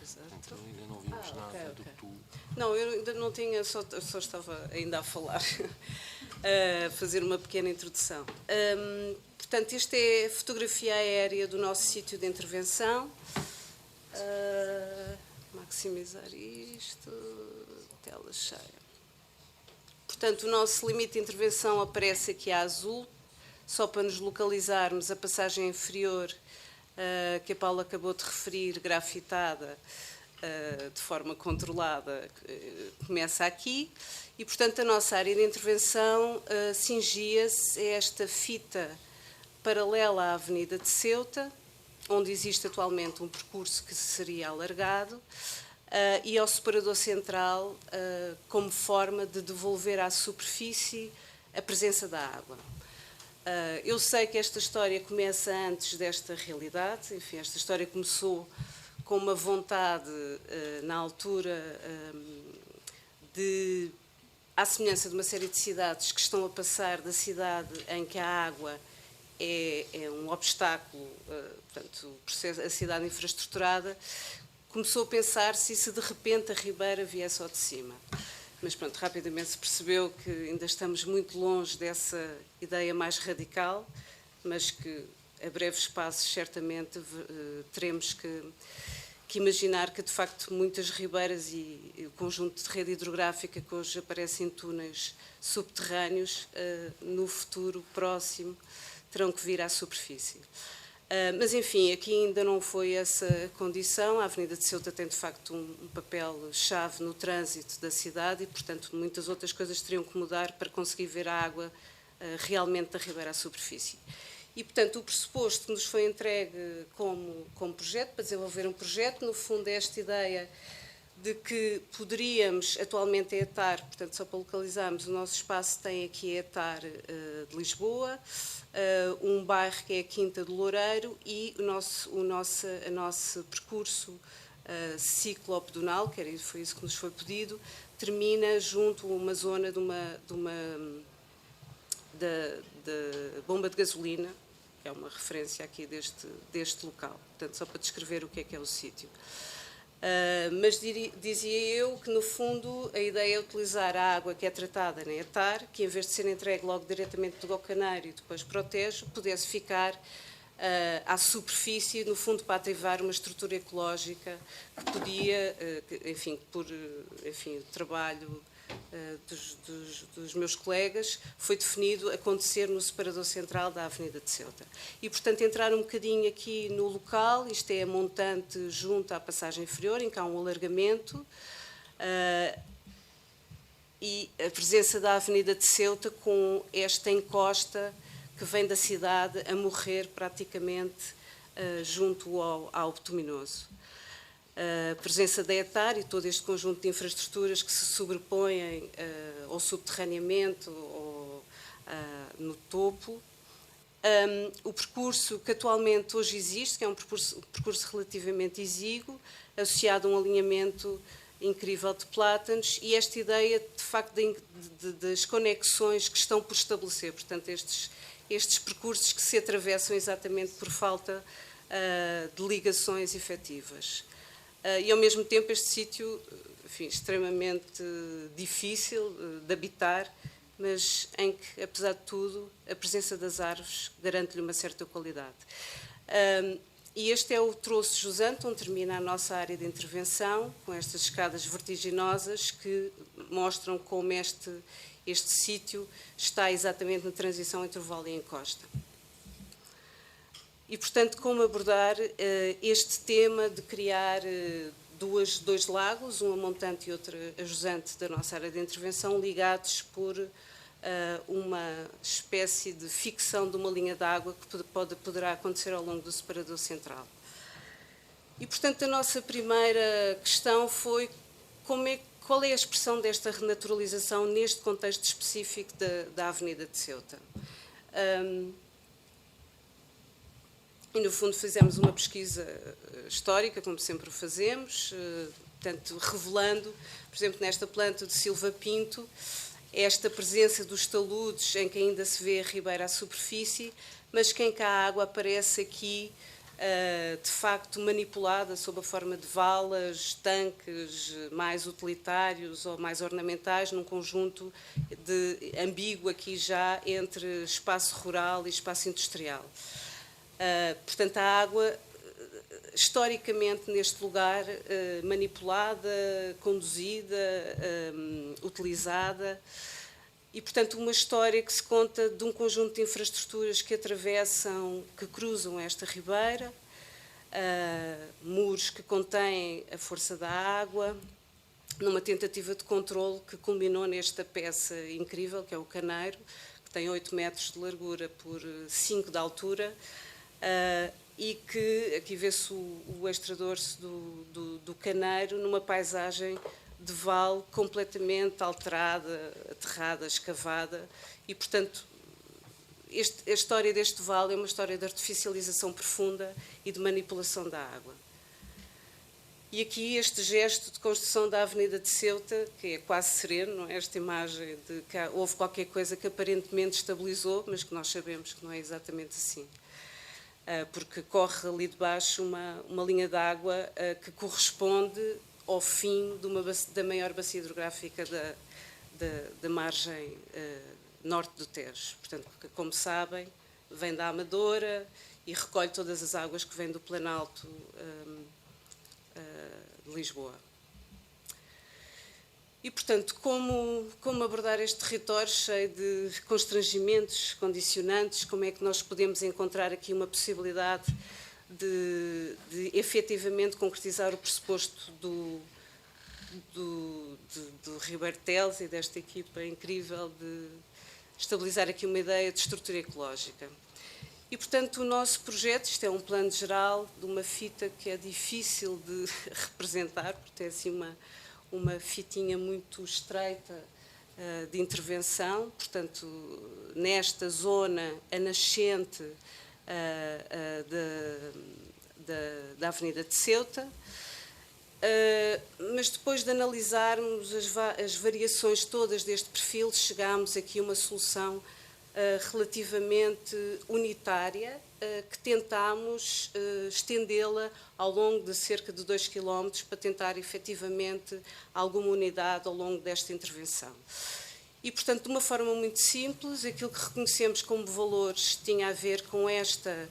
Exato. Então ainda não vimos nada do que tu... Não, eu ainda não tinha, só estava ainda a falar, a fazer uma pequena introdução. Portanto, esta é a fotografia aérea do nosso sítio de intervenção. Maximizar isto, tela cheia. Portanto, o nosso limite de intervenção aparece aqui a azul, só para nos localizarmos a passagem inferior, que a Paula acabou de referir, grafitada, de forma controlada, começa aqui. E, portanto, a nossa área de intervenção cingia-se a esta fita paralela à Avenida de Ceuta, onde existe atualmente um percurso que seria alargado, e ao separador central, como forma de devolver à superfície a presença da água. Eu sei que esta história começa antes desta realidade, enfim, esta história começou com uma vontade, na altura, de, à semelhança de uma série de cidades que estão a passar da cidade em que a água é um obstáculo, portanto, a cidade infraestruturada, começou a pensar-se se de repente a ribeira viesse ao de cima. Mas pronto, rapidamente se percebeu que ainda estamos muito longe dessa ideia mais radical, mas que a breves passos certamente teremos que imaginar que de facto muitas ribeiras e o conjunto de rede hidrográfica que hoje aparecem em túneis subterrâneos, no futuro próximo terão que vir à superfície. Mas, enfim, aqui ainda não foi essa condição. A Avenida de Ceuta tem, de facto, um papel-chave no trânsito da cidade e, portanto, muitas outras coisas teriam que mudar para conseguir ver a água realmente da ribeira à superfície. E, portanto, o pressuposto que nos foi entregue como projeto, para desenvolver um projeto, no fundo é esta ideia de que poderíamos, atualmente a ETAR, portanto, só para localizarmos, o nosso espaço tem aqui a ETAR de Lisboa, um bairro que é a Quinta do Loureiro e o nosso percurso ciclo-pedonal, foi isso que nos foi pedido, termina junto a uma zona da bomba de gasolina, que é uma referência aqui deste local, portanto, só para descrever o que é o sítio. Mas dizia eu que, no fundo, a ideia é utilizar a água que é tratada na ETAR, que em vez de ser entregue logo diretamente do Gocaneiro e depois protege, pudesse ficar à superfície, no fundo, para ativar uma estrutura ecológica que podia, enfim, por trabalho dos meus colegas, foi definido acontecer no separador central da Avenida de Ceuta. E, portanto, entrar um bocadinho aqui no local, isto é a montante junto à passagem inferior, em que há um alargamento, e a presença da Avenida de Ceuta com esta encosta que vem da cidade a morrer praticamente junto ao Betuminoso. A presença da ETAR e todo este conjunto de infraestruturas que se sobrepõem ou subterraneamente ou no topo. O percurso que atualmente hoje existe, que é um percurso relativamente exíguo, associado a um alinhamento incrível de plátanos, e esta ideia, de facto, das conexões que estão por estabelecer, portanto, estes percursos que se atravessam exatamente por falta de ligações efetivas. E, ao mesmo tempo, este sítio, enfim, extremamente difícil de habitar, mas em que, apesar de tudo, a presença das árvores garante-lhe uma certa qualidade. E este é o troço jusante, onde termina a nossa área de intervenção, com estas escadas vertiginosas que mostram como este sítio está exatamente na transição entre o vale e a encosta. E, portanto, como abordar este tema de criar dois lagos, um a montante e outro a jusante da nossa área de intervenção, ligados por uma espécie de ficção de uma linha de água que poderá acontecer ao longo do separador central. E, portanto, a nossa primeira questão foi qual é a expressão desta renaturalização neste contexto específico da Avenida de Ceuta. E, no fundo, fizemos uma pesquisa histórica, como sempre o fazemos, portanto, revelando, por exemplo, nesta planta de Silva Pinto, esta presença dos taludes em que ainda se vê a ribeira à superfície, mas que em que a água aparece aqui, de facto, manipulada sob a forma de valas, tanques mais utilitários ou mais ornamentais, num conjunto ambíguo aqui já entre espaço rural e espaço industrial. Portanto, a água, historicamente, neste lugar, manipulada, conduzida, utilizada, e, portanto, uma história que se conta de um conjunto de infraestruturas que cruzam esta ribeira, muros que contêm a força da água, numa tentativa de controle que culminou nesta peça incrível, que é o Caneiro, que tem 8 metros de largura por 5 de altura, e que aqui vê-se o extrador-se do Caneiro numa paisagem de vale completamente alterada, aterrada, escavada, e, portanto, a história deste vale é uma história de artificialização profunda e de manipulação da água. E aqui este gesto de construção da Avenida de Ceuta, que é quase sereno, não é? Esta imagem de que houve qualquer coisa que aparentemente estabilizou, mas que nós sabemos que não é exatamente assim. porque corre ali de baixo uma linha de água que corresponde ao fim da maior bacia hidrográfica da margem norte do Tejo. Portanto, como sabem, vem da Amadora e recolhe todas as águas que vêm do Planalto de Lisboa. E, portanto, como abordar este território cheio de constrangimentos, condicionantes, como é que nós podemos encontrar aqui uma possibilidade de efetivamente concretizar o pressuposto do Ribeiro Teles e desta equipa incrível de estabilizar aqui uma ideia de estrutura ecológica. E, portanto, o nosso projeto, isto é um plano geral de uma fita que é difícil de representar, porque é assim uma fitinha muito estreita de intervenção, portanto, nesta zona, a nascente da Avenida de Ceuta, mas depois de analisarmos as variações todas deste perfil, chegámos aqui a uma solução relativamente unitária, que tentámos estendê-la ao longo de cerca de 2 km para tentar efetivamente alguma unidade ao longo desta intervenção. E, portanto, de uma forma muito simples, aquilo que reconhecemos como valores tinha a ver com esta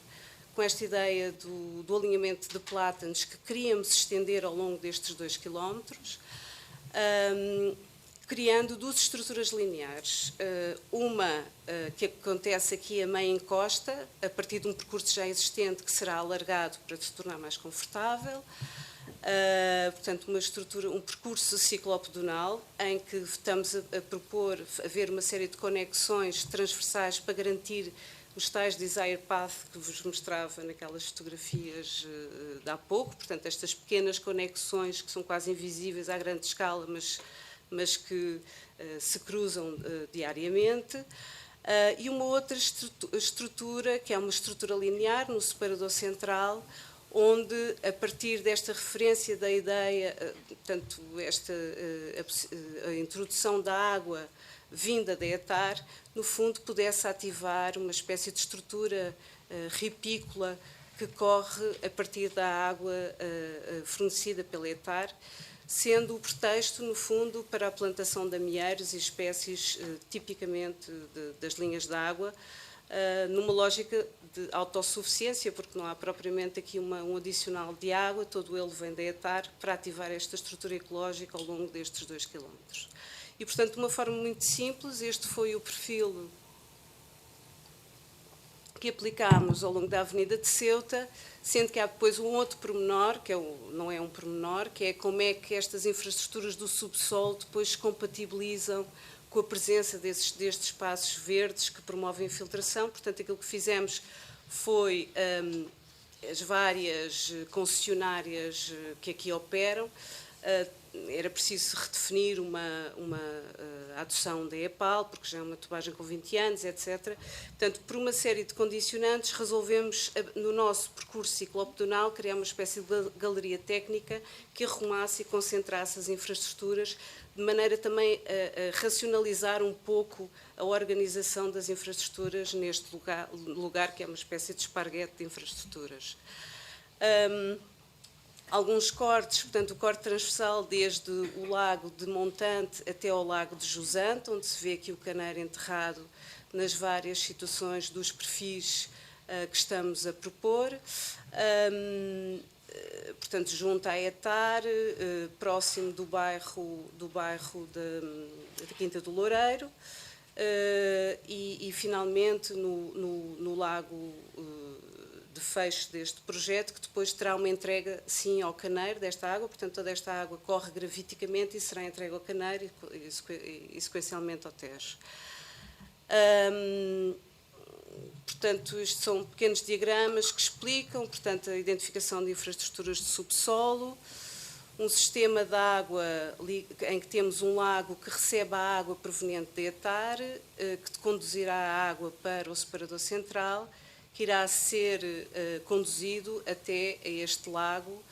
ideia do alinhamento de plátanos que queríamos estender ao longo destes 2 km, criando 2 estruturas lineares. Uma que acontece aqui a meia encosta, a partir de um percurso já existente que será alargado para se tornar mais confortável. Portanto, um percurso ciclopedonal em que estamos a propor haver uma série de conexões transversais para garantir os tais desire path que vos mostrava naquelas fotografias de há pouco. Portanto, estas pequenas conexões que são quase invisíveis à grande escala, mas que se cruzam diariamente. E uma outra estrutura, que é uma estrutura linear, no separador central, onde, a partir desta referência da ideia, portanto, a introdução da água vinda da ETAR, no fundo, pudesse ativar uma espécie de estrutura ripícola que corre a partir da água fornecida pela ETAR, sendo o pretexto, no fundo, para a plantação de amieiros e espécies tipicamente das linhas de água, numa lógica de autossuficiência, porque não há propriamente aqui um adicional de água, todo ele vem da ETAR para ativar esta estrutura ecológica ao longo destes 2 km. E, portanto, de uma forma muito simples, este foi o perfil que aplicámos ao longo da Avenida de Ceuta, sendo que há depois um outro pormenor, que não é um pormenor, que é como é que estas infraestruturas do subsolo depois se compatibilizam com a presença destes espaços verdes que promovem a infiltração. Portanto, aquilo que fizemos foi as várias concessionárias que aqui operam. Era preciso redefinir uma adoção da EPAL, porque já é uma tubagem com 20 anos, etc. Portanto, por uma série de condicionantes, resolvemos, no nosso percurso ciclopedonal, criar uma espécie de galeria técnica que arrumasse e concentrasse as infraestruturas, de maneira também a racionalizar um pouco a organização das infraestruturas neste lugar que é uma espécie de esparguete de infraestruturas. Alguns cortes, portanto, o corte transversal desde o lago de Montante até ao lago de Jusante, onde se vê aqui o caneiro enterrado nas várias situações dos perfis que estamos a propor. Portanto, junto à ETAR, próximo do bairro da Quinta do Loureiro, e finalmente no lago de fecho deste projeto, que depois terá uma entrega, sim, ao caneiro desta água. Portanto, toda esta água corre graviticamente e será entregue ao caneiro e sequencialmente ao Tejo. Portanto, isto são pequenos diagramas que explicam, portanto, a identificação de infraestruturas de subsolo, um sistema de água em que temos um lago que recebe a água proveniente da ETAR, que conduzirá a água para o separador central, que irá ser conduzido até a este lago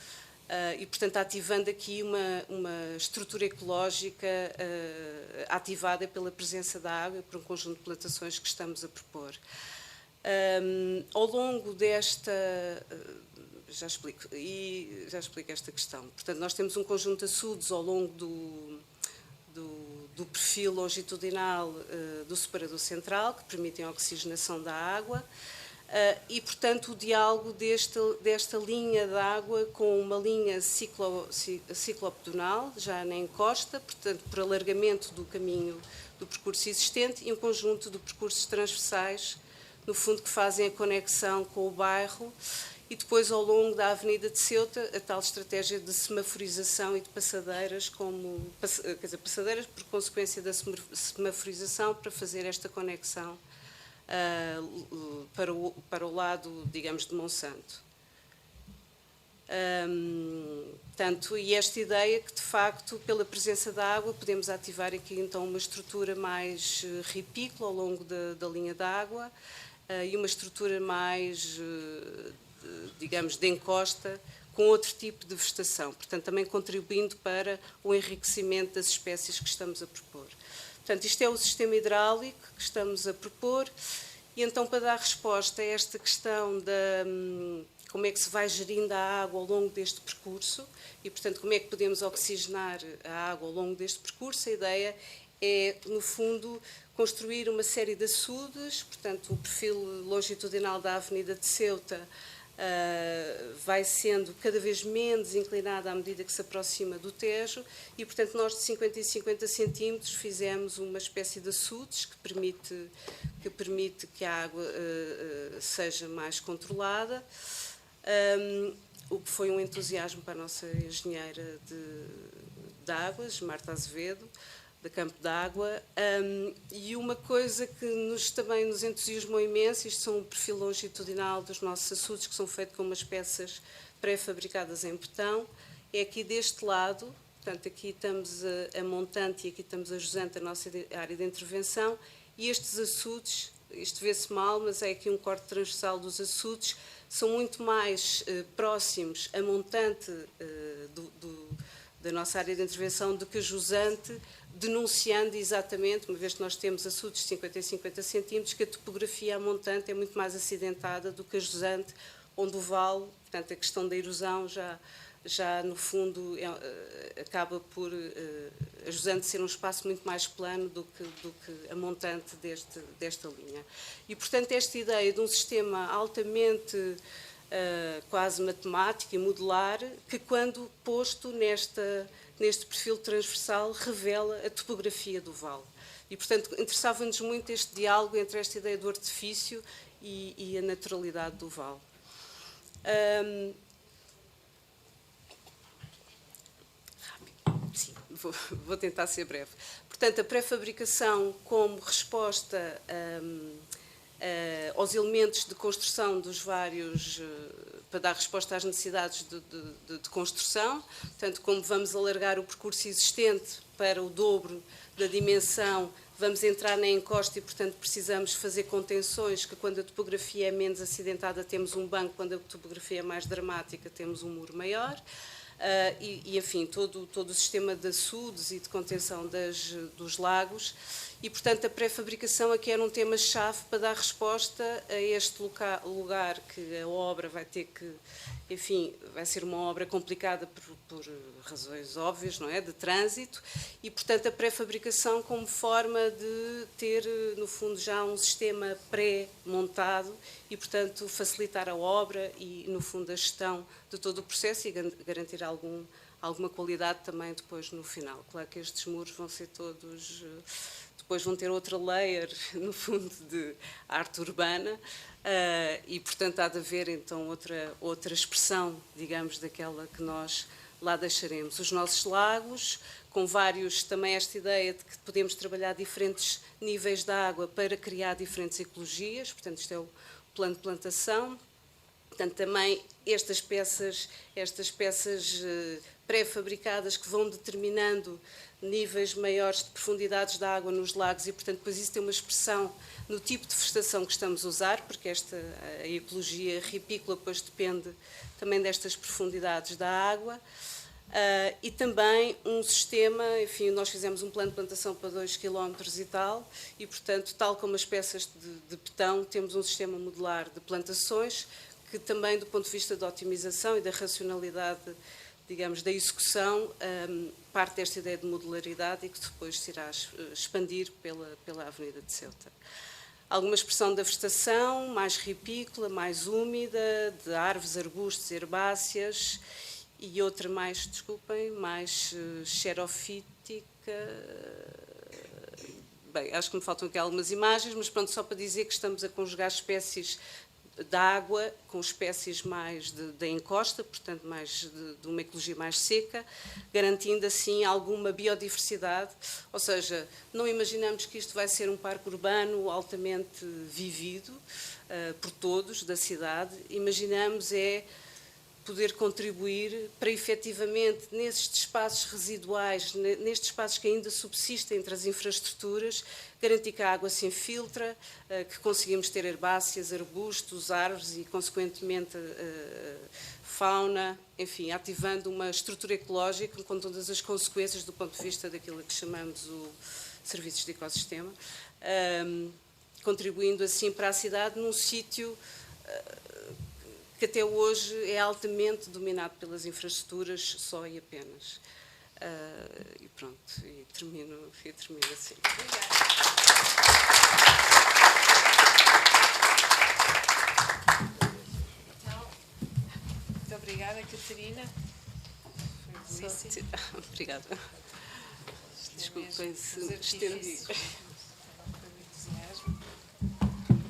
e, portanto, ativando aqui uma estrutura ecológica ativada pela presença da água e por um conjunto de plantações que estamos a propor. Ao longo desta... Já explico esta questão. Portanto, nós temos um conjunto de açudes ao longo do perfil longitudinal do separador central, que permitem a oxigenação da água, e, portanto, o diálogo desta linha de água com uma linha ciclopedonal, já na encosta, portanto, por alargamento do caminho do percurso existente, e um conjunto de percursos transversais, no fundo, que fazem a conexão com o bairro, e depois, ao longo da Avenida de Ceuta, a tal estratégia de semaforização e de passadeiras, passadeiras por consequência da semaforização, para fazer esta conexão para o lado, digamos, de Monsanto. E esta ideia que, de facto, pela presença da água, podemos ativar aqui, então, uma estrutura mais ripícola ao longo da linha d'água e uma estrutura mais... digamos, de encosta, com outro tipo de vegetação, portanto, também contribuindo para o enriquecimento das espécies que estamos a propor. Portanto, isto é o sistema hidráulico que estamos a propor, e então, para dar resposta a esta questão da como é que se vai gerindo a água ao longo deste percurso, e, portanto, como é que podemos oxigenar a água ao longo deste percurso, a ideia é, no fundo, construir uma série de açudes, portanto, o perfil longitudinal da Avenida de Ceuta vai sendo cada vez menos inclinada à medida que se aproxima do Tejo, e, portanto, nós de 50 em 50 centímetros fizemos uma espécie de açudes que permite que a água seja mais controlada, o que foi um entusiasmo para a nossa engenheira de águas, Marta Azevedo, da Campo d'Água, e uma coisa que também nos entusiasmou imenso, isto são o perfil longitudinal dos nossos açudes, que são feitos com umas peças pré-fabricadas em betão, é aqui deste lado, portanto, aqui estamos a montante e aqui estamos a jusante, a nossa área de intervenção, e estes açudes, isto vê-se mal, mas é aqui um corte transversal dos açudes, são muito mais próximos a montante da nossa área de intervenção do que a jusante, denunciando exatamente, uma vez que nós temos açudes de 50 em 50 centímetros, que a topografia a montante é muito mais acidentada do que a jusante, onde o vale, portanto, a questão da erosão já no fundo, acaba por a jusante ser um espaço muito mais plano do que a montante desta linha. E, portanto, esta ideia de um sistema altamente quase matemático e modular, que, quando posto neste perfil transversal, revela a topografia do vale. E, portanto, interessava-nos muito este diálogo entre esta ideia do artifício e a naturalidade do vale. Sim, vou tentar ser breve. Portanto, a pré-fabricação como resposta aos elementos de construção dos vários, para dar resposta às necessidades de construção, portanto, como vamos alargar o percurso existente para o dobro da dimensão, vamos entrar na encosta e, portanto, precisamos fazer contenções, que quando a topografia é menos acidentada temos um banco, quando a topografia é mais dramática temos um muro maior. Enfim, todo o sistema de açudes e de contenção dos lagos, e, portanto, a pré-fabricação aqui era um tema-chave para dar resposta a este lugar que a obra vai ter que, enfim, vai ser uma obra complicada por razões óbvias, não é, de trânsito, e, portanto, a pré-fabricação como forma de ter, no fundo, já um sistema pré-montado e, portanto, facilitar a obra e, no fundo, a gestão de todo o processo e garantir alguma qualidade também depois no final. Claro que estes muros vão ser todos... Depois vão ter outra layer, no fundo, de arte urbana e, portanto, há de haver, então, outra expressão, digamos, daquela que nós lá deixaremos. Os nossos lagos, com vários, também esta ideia de que podemos trabalhar diferentes níveis de água para criar diferentes ecologias, portanto, isto é o plano de plantação. Portanto, também estas peças pré-fabricadas que vão determinando níveis maiores de profundidades da água nos lagos e, portanto, depois isso tem uma expressão no tipo de vegetação que estamos a usar, porque a ecologia ripícola depois depende também destas profundidades da água. E também um sistema, enfim, nós fizemos um plano de plantação para 2 km e tal, e, portanto, tal como as peças de betão, temos um sistema modular de plantações que também, do ponto de vista da otimização e da racionalidade, digamos, da execução, parte desta ideia de modularidade e que depois se irá expandir pela Avenida de Ceuta. Alguma expressão da vegetação, mais ripícola, mais úmida, de árvores, arbustos, herbáceas, e outra mais, desculpem, mais xerofítica. Bem, acho que me faltam aqui algumas imagens, mas pronto, só para dizer que estamos a conjugar espécies de água com espécies mais da encosta, portanto, mais de uma ecologia mais seca, garantindo assim alguma biodiversidade. Ou seja, não imaginamos que isto vai ser um parque urbano altamente vivido por todos da cidade. Imaginamos poder contribuir para, efetivamente, nesses espaços residuais, nestes espaços que ainda subsistem entre as infraestruturas, garantir que a água se infiltra, que conseguimos ter herbáceas, arbustos, árvores e, consequentemente, fauna, enfim, ativando uma estrutura ecológica com todas as consequências do ponto de vista daquilo que chamamos o serviços de ecossistema, contribuindo assim para a cidade num sítio que até hoje é altamente dominado pelas infraestruturas só e apenas. E pronto, e termino assim. Então, muito obrigada, Catarina. Obrigada. Desculpem se me estendi.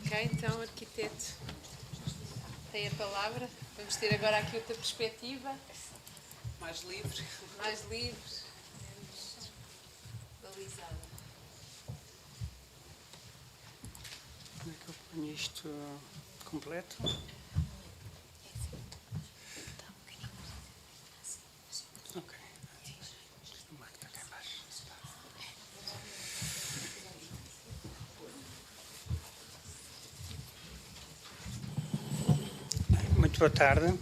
Ok, então, arquiteto, tem a palavra. Vamos ter agora aqui outra perspectiva. Mais livre. Mais livre. Menos balizada. Como é que eu ponho isto completo? Ok. O Marco está cá embaixo. Muito boa tarde.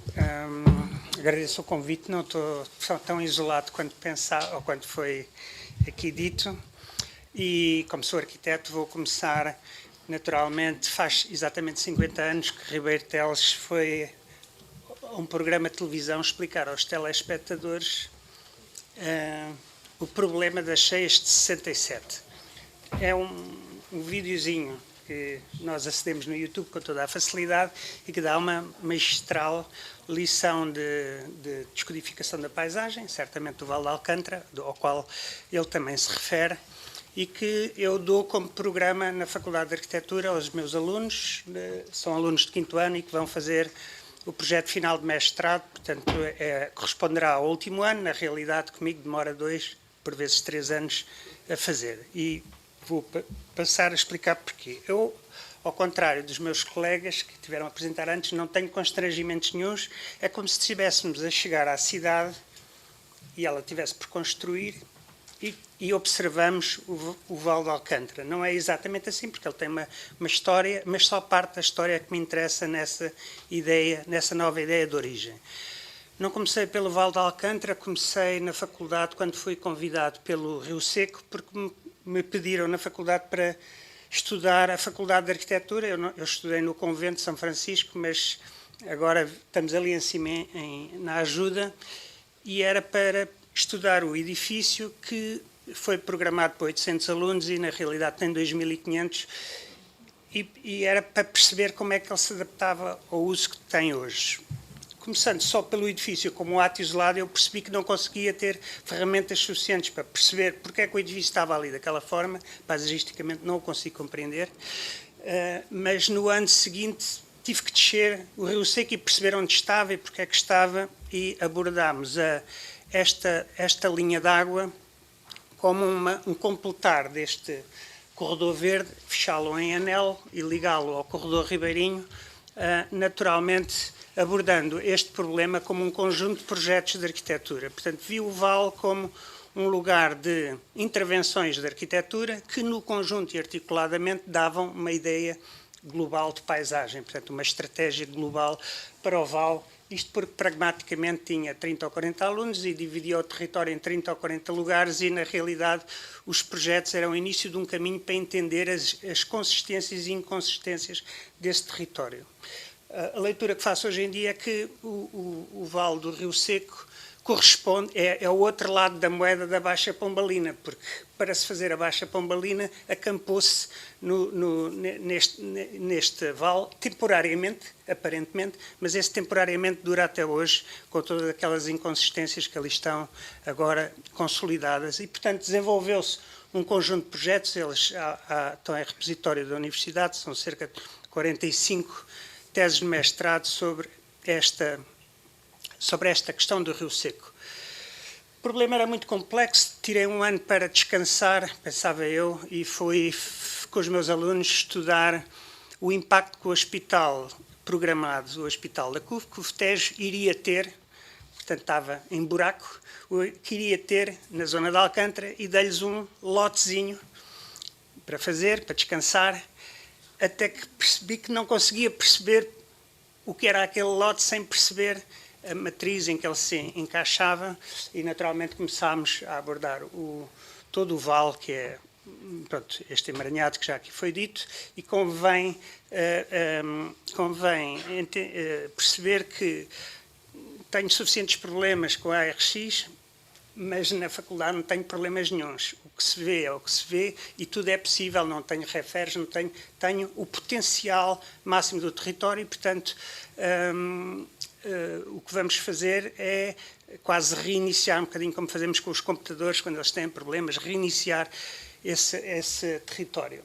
Agradeço o convite. Não estou tão isolado quanto pensava ou quanto foi aqui dito. E, como sou arquiteto, vou começar naturalmente. Faz exatamente 50 anos que Ribeiro Teles foi a um programa de televisão explicar aos telespectadores o problema das cheias de 67. É um videozinho que nós acedemos no YouTube com toda a facilidade e que dá uma magistral lição de descodificação da paisagem, certamente do Val de Alcântara, ao qual ele também se refere, e que eu dou como programa na Faculdade de Arquitetura aos meus alunos, são alunos de 5º ano e que vão fazer o projeto final de mestrado, portanto corresponderá ao último ano, na realidade comigo demora 2, por vezes 3 anos a fazer. E vou passar a explicar porquê. Eu, ao contrário dos meus colegas que tiveram a apresentar antes, não tenho constrangimentos nenhuns. É como se estivéssemos a chegar à cidade e ela tivesse por construir e observamos o Val de Alcântara. Não é exatamente assim, porque ele tem uma história, mas só parte da história que me interessa nessa ideia, nessa nova ideia de origem. Não comecei pelo Val de Alcântara, comecei na faculdade quando fui convidado pelo Rio Seco, porque me pediram na faculdade para estudar a Faculdade de Arquitetura. Eu estudei no Convento de São Francisco, mas agora estamos ali em cima na Ajuda, e era para estudar o edifício que foi programado para 800 alunos e na realidade tem 2.500, e era para perceber como é que ele se adaptava ao uso que tem hoje. Começando só pelo edifício como ato isolado, eu percebi que não conseguia ter ferramentas suficientes para perceber porque é que o edifício estava ali daquela forma. Paisagisticamente não o consigo compreender, mas no ano seguinte tive que descer o Rio Seco e perceber onde estava e porque é que estava, e abordámos esta linha d'água como um completar deste corredor verde, fechá-lo em anel e ligá-lo ao corredor ribeirinho, naturalmente abordando este problema como um conjunto de projetos de arquitetura. Portanto, vi o Val como um lugar de intervenções de arquitetura que, no conjunto e articuladamente, davam uma ideia global de paisagem, portanto, uma estratégia global para o Val Isto porque, pragmaticamente, tinha 30 ou 40 alunos e dividia o território em 30 ou 40 lugares e, na realidade, os projetos eram o início de um caminho para entender as consistências e inconsistências desse território. A leitura que faço hoje em dia é que o Vale do Rio Seco corresponde, é o outro lado da moeda da Baixa Pombalina, porque para se fazer a Baixa Pombalina acampou-se neste vale, temporariamente, aparentemente, mas esse temporariamente dura até hoje, com todas aquelas inconsistências que ali estão agora consolidadas. E, portanto, desenvolveu-se um conjunto de projetos, eles estão em repositório da Universidade, são cerca de 45 teses de mestrado sobre esta questão do Rio Seco. O problema era muito complexo, tirei um ano para descansar, pensava eu, e fui com os meus alunos estudar o impacto que o hospital programado, o Hospital da CUF, que o Tejo iria ter, portanto estava em buraco, que iria ter na zona de Alcântara, e dei-lhes um lotezinho para fazer, para descansar, até que percebi que não conseguia perceber o que era aquele lote sem perceber a matriz em que ele se encaixava, e naturalmente começámos a abordar todo o vale, que é, pronto, este emaranhado que já aqui foi dito, e convém perceber que tenho suficientes problemas com a ARX, mas na faculdade não tenho problemas nenhuns. O que se vê é o que se vê e tudo é possível, não tenho referes, não tenho o potencial máximo do território e, portanto, o que vamos fazer é quase reiniciar, um bocadinho como fazemos com os computadores quando eles têm problemas, reiniciar esse território.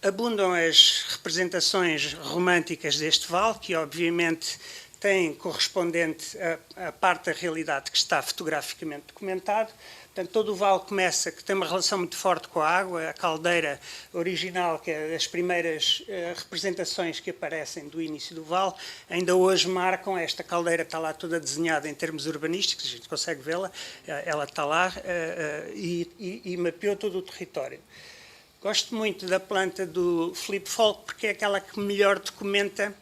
Abundam as representações românticas deste vale, que obviamente tem correspondente a parte da realidade que está fotograficamente documentado. Portanto, todo o vale começa, que tem uma relação muito forte com a água, a caldeira original, que é das primeiras representações que aparecem do início do vale, ainda hoje marcam, esta caldeira está lá toda desenhada em termos urbanísticos, a gente consegue vê-la, ela está lá e mapeou todo o território. Gosto muito da planta do Philippe Folk, porque é aquela que melhor documenta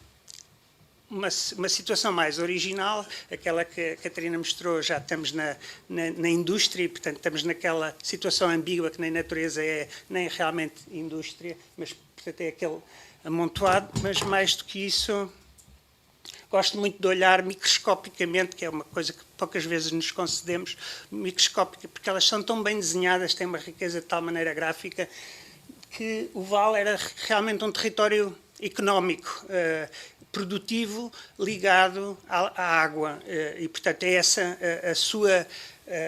uma situação mais original, aquela que a Catarina mostrou, já estamos na indústria, e, portanto, estamos naquela situação ambígua que nem natureza é, nem realmente indústria, mas, portanto, é aquele amontoado, mas mais do que isso, gosto muito de olhar microscopicamente, que é uma coisa que poucas vezes nos concedemos, microscópica, porque elas são tão bem desenhadas, têm uma riqueza de tal maneira gráfica, que o vale era realmente um território económico, produtivo, ligado à água. E, portanto, é essa a sua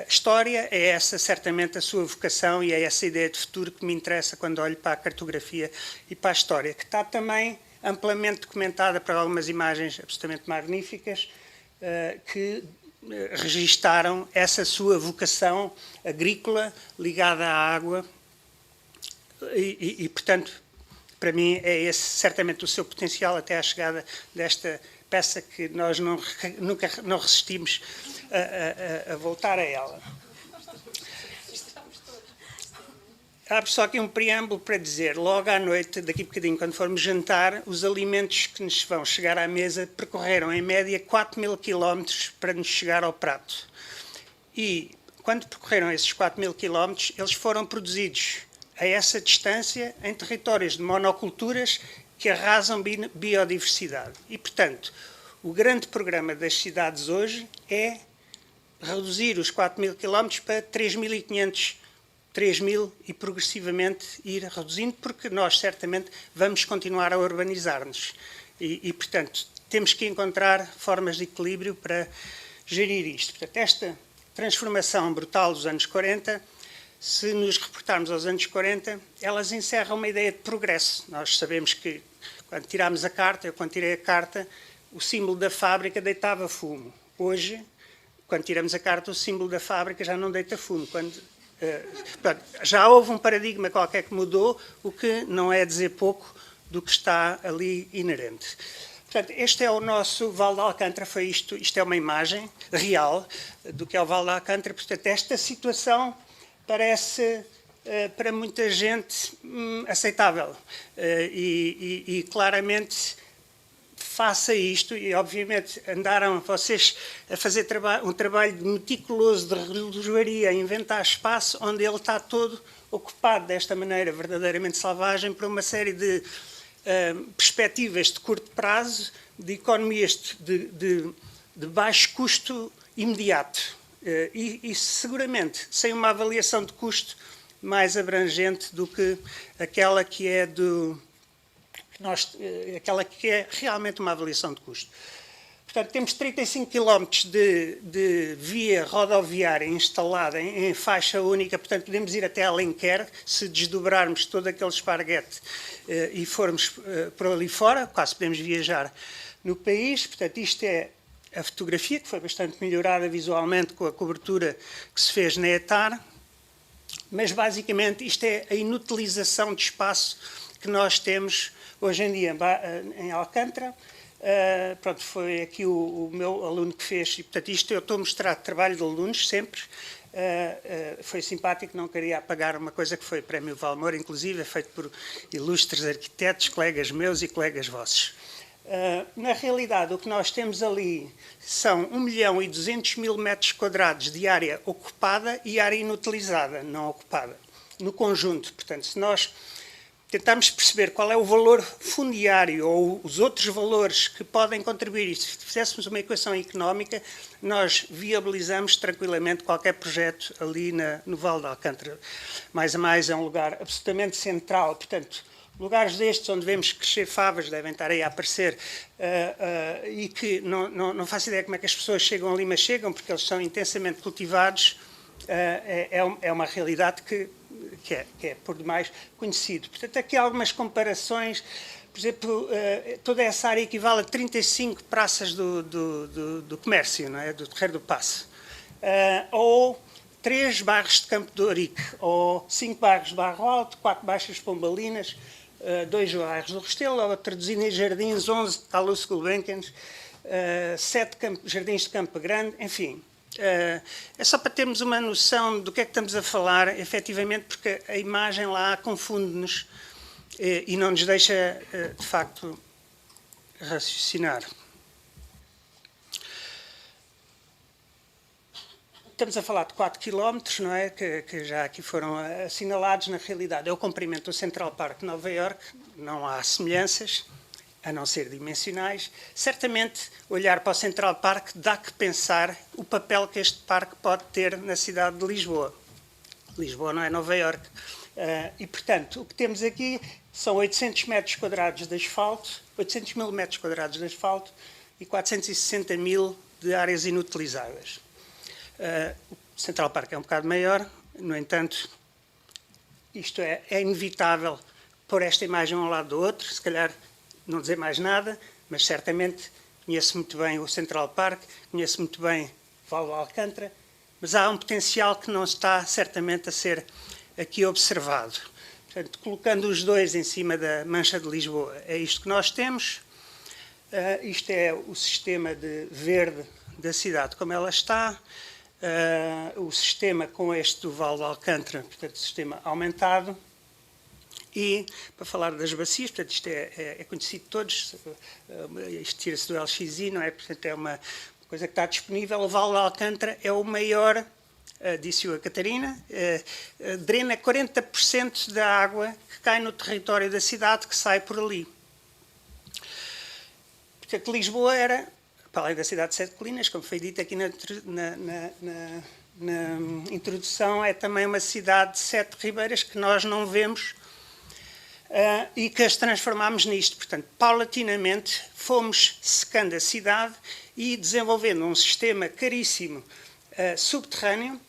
história, é essa certamente a sua vocação e é essa ideia de futuro que me interessa quando olho para a cartografia e para a história, que está também amplamente documentada por algumas imagens absolutamente magníficas que registaram essa sua vocação agrícola ligada à água e portanto, para mim é esse certamente o seu potencial até à chegada desta peça que nós nunca não resistimos a voltar a ela. Abre só aqui um preâmbulo para dizer, logo à noite, daqui a bocadinho, quando formos jantar, os alimentos que nos vão chegar à mesa percorreram em média 4.000 quilómetros para nos chegar ao prato. E quando percorreram esses 4.000 quilómetros, eles foram produzidos a essa distância em territórios de monoculturas que arrasam biodiversidade. E, portanto, o grande programa das cidades hoje é reduzir os 4.000 quilómetros para 3.500, 3.000 e progressivamente ir reduzindo, porque nós certamente vamos continuar a urbanizar-nos. E, portanto, temos que encontrar formas de equilíbrio para gerir isto. Portanto, esta transformação brutal dos anos 40, se nos reportarmos aos anos 40, elas encerram uma ideia de progresso. Nós sabemos que, quando tirámos a carta, eu quando tirei a carta, o símbolo da fábrica deitava fumo. Hoje, quando tiramos a carta, o símbolo da fábrica já não deita fumo. Já houve um paradigma qualquer que mudou, o que não é dizer pouco do que está ali inerente. Portanto, este é o nosso Vale de Alcântara, foi isto é uma imagem real do que é o Vale de Alcântara. Portanto, esta situação parece, para muita gente, aceitável e claramente faça isto, e obviamente andaram vocês a fazer um trabalho meticuloso de relojoaria, a inventar espaço onde ele está todo ocupado desta maneira verdadeiramente selvagem por uma série de perspectivas de curto prazo, de economias de baixo custo imediato. E seguramente sem uma avaliação de custo mais abrangente do que aquela que é aquela que é realmente uma avaliação de custo. Portanto, temos 35 km de via rodoviária instalada em faixa única, portanto, podemos ir até Alenquer, se desdobrarmos todo aquele esparguete e formos por ali fora, quase podemos viajar no país. Portanto, isto é a fotografia, que foi bastante melhorada visualmente com a cobertura que se fez na ETAR, mas basicamente isto é a inutilização de espaço que nós temos hoje em dia em Alcântara. Pronto, foi aqui o meu aluno que fez, e portanto isto eu estou a mostrar trabalho de alunos sempre. Foi simpático, não queria apagar uma coisa que foi Prémio Valmor, inclusive é feito por ilustres arquitetos, colegas meus e colegas vossos. Na realidade, o que nós temos ali são 1.200.000 metros quadrados de área ocupada e área inutilizada, não ocupada, no conjunto. Portanto, se nós tentarmos perceber qual é o valor fundiário ou os outros valores que podem contribuir, e se fizéssemos uma equação económica, nós viabilizamos tranquilamente qualquer projeto ali no Vale de Alcântara. Mais a mais é um lugar absolutamente central, portanto, lugares destes onde vemos crescer favas, devem estar aí a aparecer, e que não faço ideia como é que as pessoas chegam ali, mas chegam, porque eles são intensamente cultivados, é uma realidade que é por demais conhecido. Portanto, aqui há algumas comparações. Por exemplo, toda essa área equivale a 35 praças do comércio, não é? Do Terreiro do Paço. Ou 3 bairros de Campo de Ourique, ou 5 bairros de Barro Alto, 4 baixas Pombalinas, 2 bairros do Restelo, ou traduzindo em jardins, 11 Talus Gulbenkians, 7 jardins de Campo Grande, enfim. É só para termos uma noção do que é que estamos a falar, efetivamente, porque a imagem lá confunde-nos e não nos deixa, de facto, raciocinar. Estamos a falar de 4 km, não é? Que já aqui foram assinalados. Na realidade, é o comprimento do Central Park de Nova Iorque, não há semelhanças, a não ser dimensionais. Certamente, olhar para o Central Park dá que pensar o papel que este parque pode ter na cidade de Lisboa. Lisboa não é Nova Iorque. E, portanto, o que temos aqui são 800 metros quadrados de asfalto, 800.000 metros quadrados de asfalto e 460.000 de áreas inutilizáveis. O Central Park é um bocado maior, no entanto, isto é inevitável pôr esta imagem um ao lado do outro, se calhar não dizer mais nada, mas certamente conheço muito bem o Central Park, conheço muito bem o Vale de Alcântara, mas há um potencial que não está certamente a ser aqui observado. Portanto, colocando os dois em cima da Mancha de Lisboa, é isto que nós temos. Isto é o sistema de verde da cidade como ela está. O sistema com este do Vale de Alcântara, portanto, sistema aumentado. E, para falar das bacias, portanto, isto é conhecido de todos, isto tira-se do LXI, não é? Portanto, é uma coisa que está disponível. O Vale de Alcântara é o maior, disse-o a Catarina, drena 40% da água que cai no território da cidade, que sai por ali. Portanto, Lisboa era, para além da cidade de Sete Colinas, como foi dito aqui na introdução, é também uma cidade de 7 ribeiras que nós não vemos e que as transformámos nisto. Portanto, paulatinamente fomos secando a cidade e desenvolvendo um sistema caríssimo subterrâneo.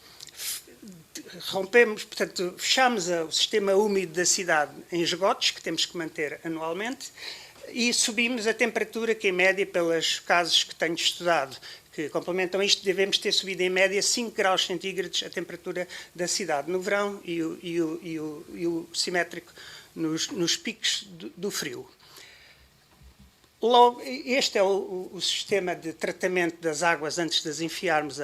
Rompemos, portanto, fechamos o sistema úmido da cidade em esgotos, que temos que manter anualmente, e subimos a temperatura, que em média, pelos casos que tenho estudado, que complementam isto, devemos ter subido em média 5 graus centígrados a temperatura da cidade no verão e o simétrico nos picos do frio. Logo, este é o sistema de tratamento das águas antes de as enfiarmos,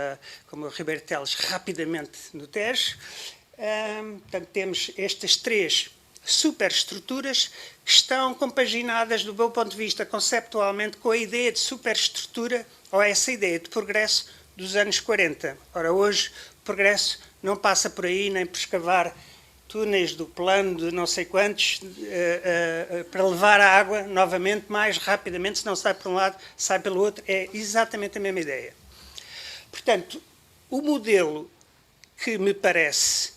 como o Ribeiro Teles, rapidamente no Tejo. Portanto, temos estas 3 superestruturas que estão compaginadas, do meu ponto de vista, conceptualmente, com a ideia de superestrutura, ou essa ideia de progresso dos anos 40. Ora, hoje, o progresso não passa por aí, nem por escavar túneis do plano de não sei quantos, para levar a água novamente mais rapidamente, se não sai por um lado, sai pelo outro. É exatamente a mesma ideia. Portanto, o modelo que me parece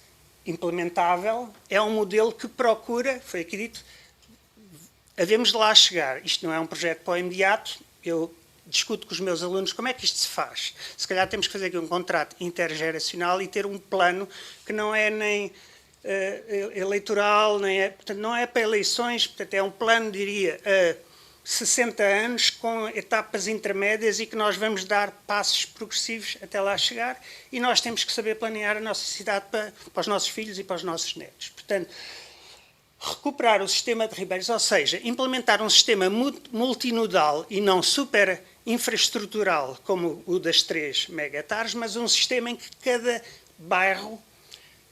implementável é um modelo que procura, foi aqui dito, havemos de lá chegar. Isto não é um projeto para o imediato, eu discuto com os meus alunos como é que isto se faz. Se calhar temos que fazer aqui um contrato intergeracional e ter um plano que não é nem eleitoral, nem é, portanto, não é para eleições, portanto, é um plano, diria, a 60 anos, com etapas intermédias e que nós vamos dar passos progressivos até lá chegar, e nós temos que saber planear a nossa cidade para os nossos filhos e para os nossos netos. Portanto, recuperar o sistema de ribeiros, ou seja, implementar um sistema multinodal e não super infraestrutural como o das 3 megahectares, mas um sistema em que cada bairro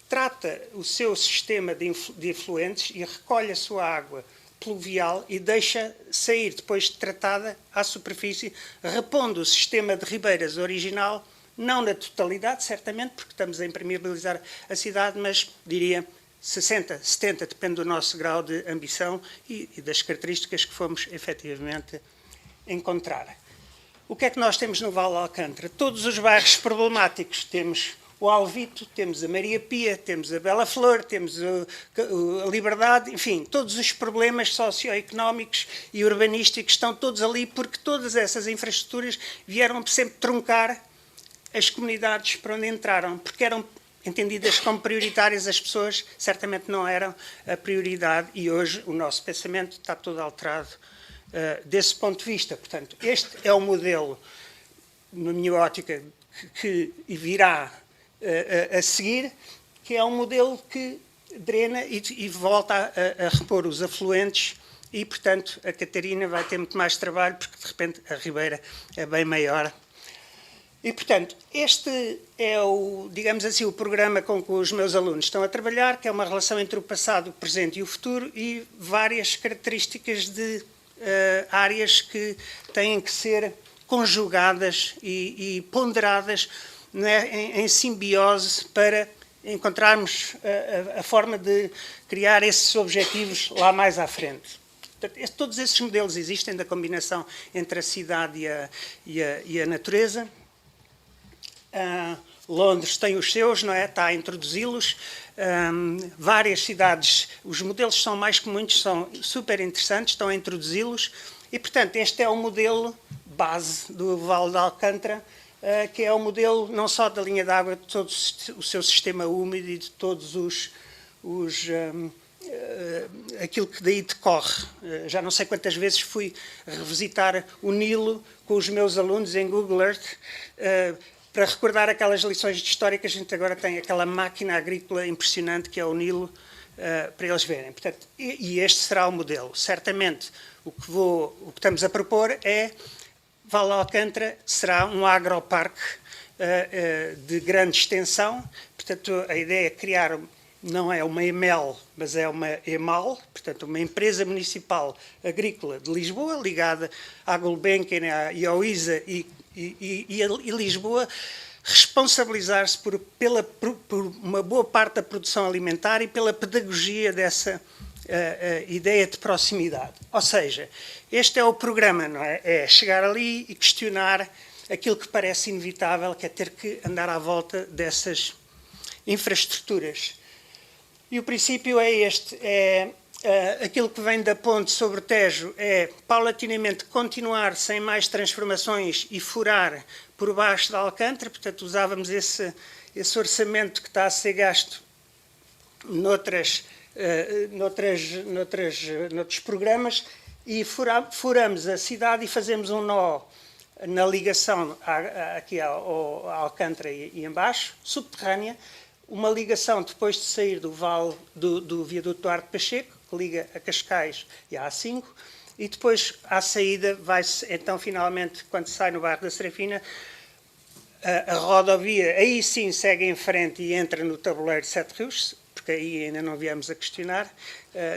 trata o seu sistema de efluentes e recolhe a sua água pluvial e deixa sair, depois de tratada, à superfície, repondo o sistema de ribeiras original, não na totalidade, certamente, porque estamos a impermeabilizar a cidade, mas, diria, 60, 70, depende do nosso grau de ambição e das características que fomos, efetivamente, encontrar. O que é que nós temos no Val de Alcântara? Todos os bairros problemáticos. Temos o Alvito, temos a Maria Pia, temos a Bela Flor, temos a Liberdade, enfim, todos os problemas socioeconómicos e urbanísticos estão todos ali, porque todas essas infraestruturas vieram sempre truncar as comunidades por onde entraram, porque eram entendidas como prioritárias, as pessoas certamente não eram a prioridade, e hoje o nosso pensamento está todo alterado desse ponto de vista. Portanto, este é o modelo, na minha ótica, que virá a seguir, que é um modelo que drena e volta a repor os afluentes, e, portanto, a Catarina vai ter muito mais trabalho, porque, de repente, a Ribeira é bem maior. E, portanto, este é o, digamos assim, o programa com que os meus alunos estão a trabalhar, que é uma relação entre o passado, o presente e o futuro, e várias características de áreas que têm que ser conjugadas e ponderadas, né, em simbiose, para encontrarmos a forma de criar esses objetivos lá mais à frente. Portanto, todos esses modelos existem, da combinação entre a cidade e a natureza. Londres tem os seus, não é? Está a introduzi-los. Várias cidades, os modelos são mais que muitos, são super interessantes, estão a introduzi-los. E, portanto, este é o modelo base do Val de Alcântara, que é o modelo não só da linha d'água, de todo o seu sistema úmido e de todos aquilo que daí decorre. Já não sei quantas vezes fui revisitar o Nilo com os meus alunos em Google Earth, para recordar aquelas lições de história que a gente agora tem, aquela máquina agrícola impressionante que é o Nilo, para eles verem. Portanto, e este será o modelo. Certamente, o que estamos a propor é Val de Alcântara será um agroparque de grande extensão. Portanto, a ideia é criar, não é uma EMEL, mas é uma EMAL, portanto, uma empresa municipal agrícola de Lisboa, ligada à Gulbenkian e ao ISA, e Lisboa responsabilizar-se por uma boa parte da produção alimentar e pela pedagogia dessa ideia de proximidade. Ou seja, este é o programa, não é? É chegar ali e questionar aquilo que parece inevitável, que é ter que andar à volta dessas infraestruturas. E o princípio é este, aquilo que vem da ponte sobre o Tejo é, paulatinamente, continuar sem mais transformações e furar por baixo da Alcântara. Portanto, usávamos esse orçamento que está a ser gasto noutros programas, e furamos a cidade e fazemos um nó na ligação aqui ao Alcântara e embaixo, subterrânea, uma ligação depois de sair do vale do viaduto Duarte Pacheco, que liga a Cascais e a A5, e depois, à saída, vai-se, então, finalmente, quando sai no bairro da Serafina, a rodovia, aí sim segue em frente e entra no tabuleiro de Sete Rios, porque porque aí ainda não viemos a questionar,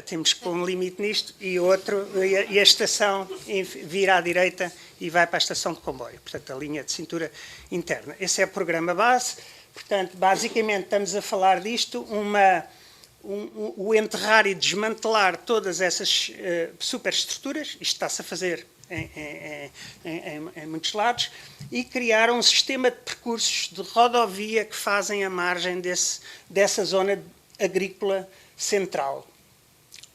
temos que pôr um limite nisto, e a estação vira à direita e vai para a estação de comboio, portanto a linha de cintura interna. Esse é o programa base, portanto basicamente estamos a falar disto, o enterrar e desmantelar todas essas superestruturas, isto está-se a fazer em muitos lados, e criar um sistema de percursos de rodovia que fazem a margem dessa zona agrícola central.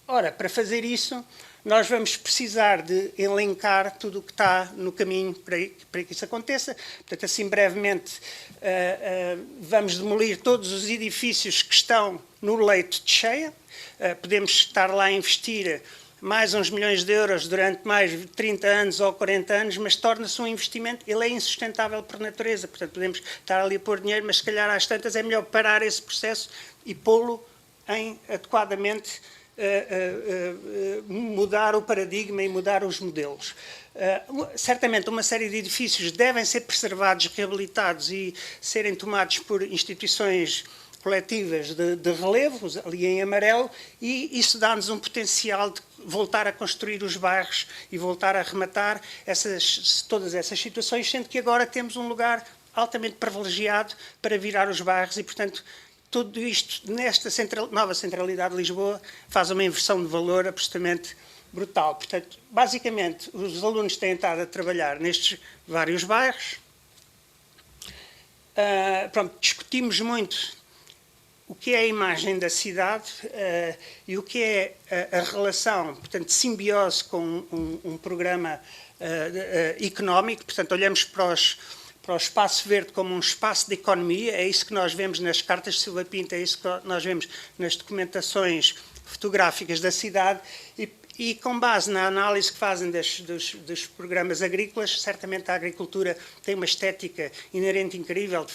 Ora, para fazer isso, nós vamos precisar de elencar tudo o que está no caminho para que isso aconteça. Portanto, assim, brevemente, vamos demolir todos os edifícios que estão no leito de cheia. Podemos estar lá a investir mais uns milhões de euros durante mais de 30 anos ou 40 anos, mas torna-se um investimento, ele é insustentável por natureza. Portanto, podemos estar ali a pôr dinheiro, mas se calhar às tantas é melhor parar esse processo e pô-lo em adequadamente mudar o paradigma e mudar os modelos. Certamente uma série de edifícios devem ser preservados, reabilitados e serem tomados por instituições coletivas de relevo, ali em amarelo, e isso dá-nos um potencial de voltar a construir os bairros e voltar a rematar todas essas situações, sendo que agora temos um lugar altamente privilegiado para virar os bairros e, portanto, tudo isto, nesta nova centralidade de Lisboa, faz uma inversão de valor absolutamente brutal. Portanto, basicamente, os alunos têm estado a trabalhar nestes vários bairros. Discutimos muito o que é a imagem da cidade e o que é a relação, portanto, de simbiose com um programa económico. Portanto, olhamos para o espaço verde como um espaço de economia, é isso que nós vemos nas cartas de Silva Pinto, é isso que nós vemos nas documentações fotográficas da cidade, e com base na análise que fazem dos programas agrícolas, certamente a agricultura tem uma estética inerente incrível.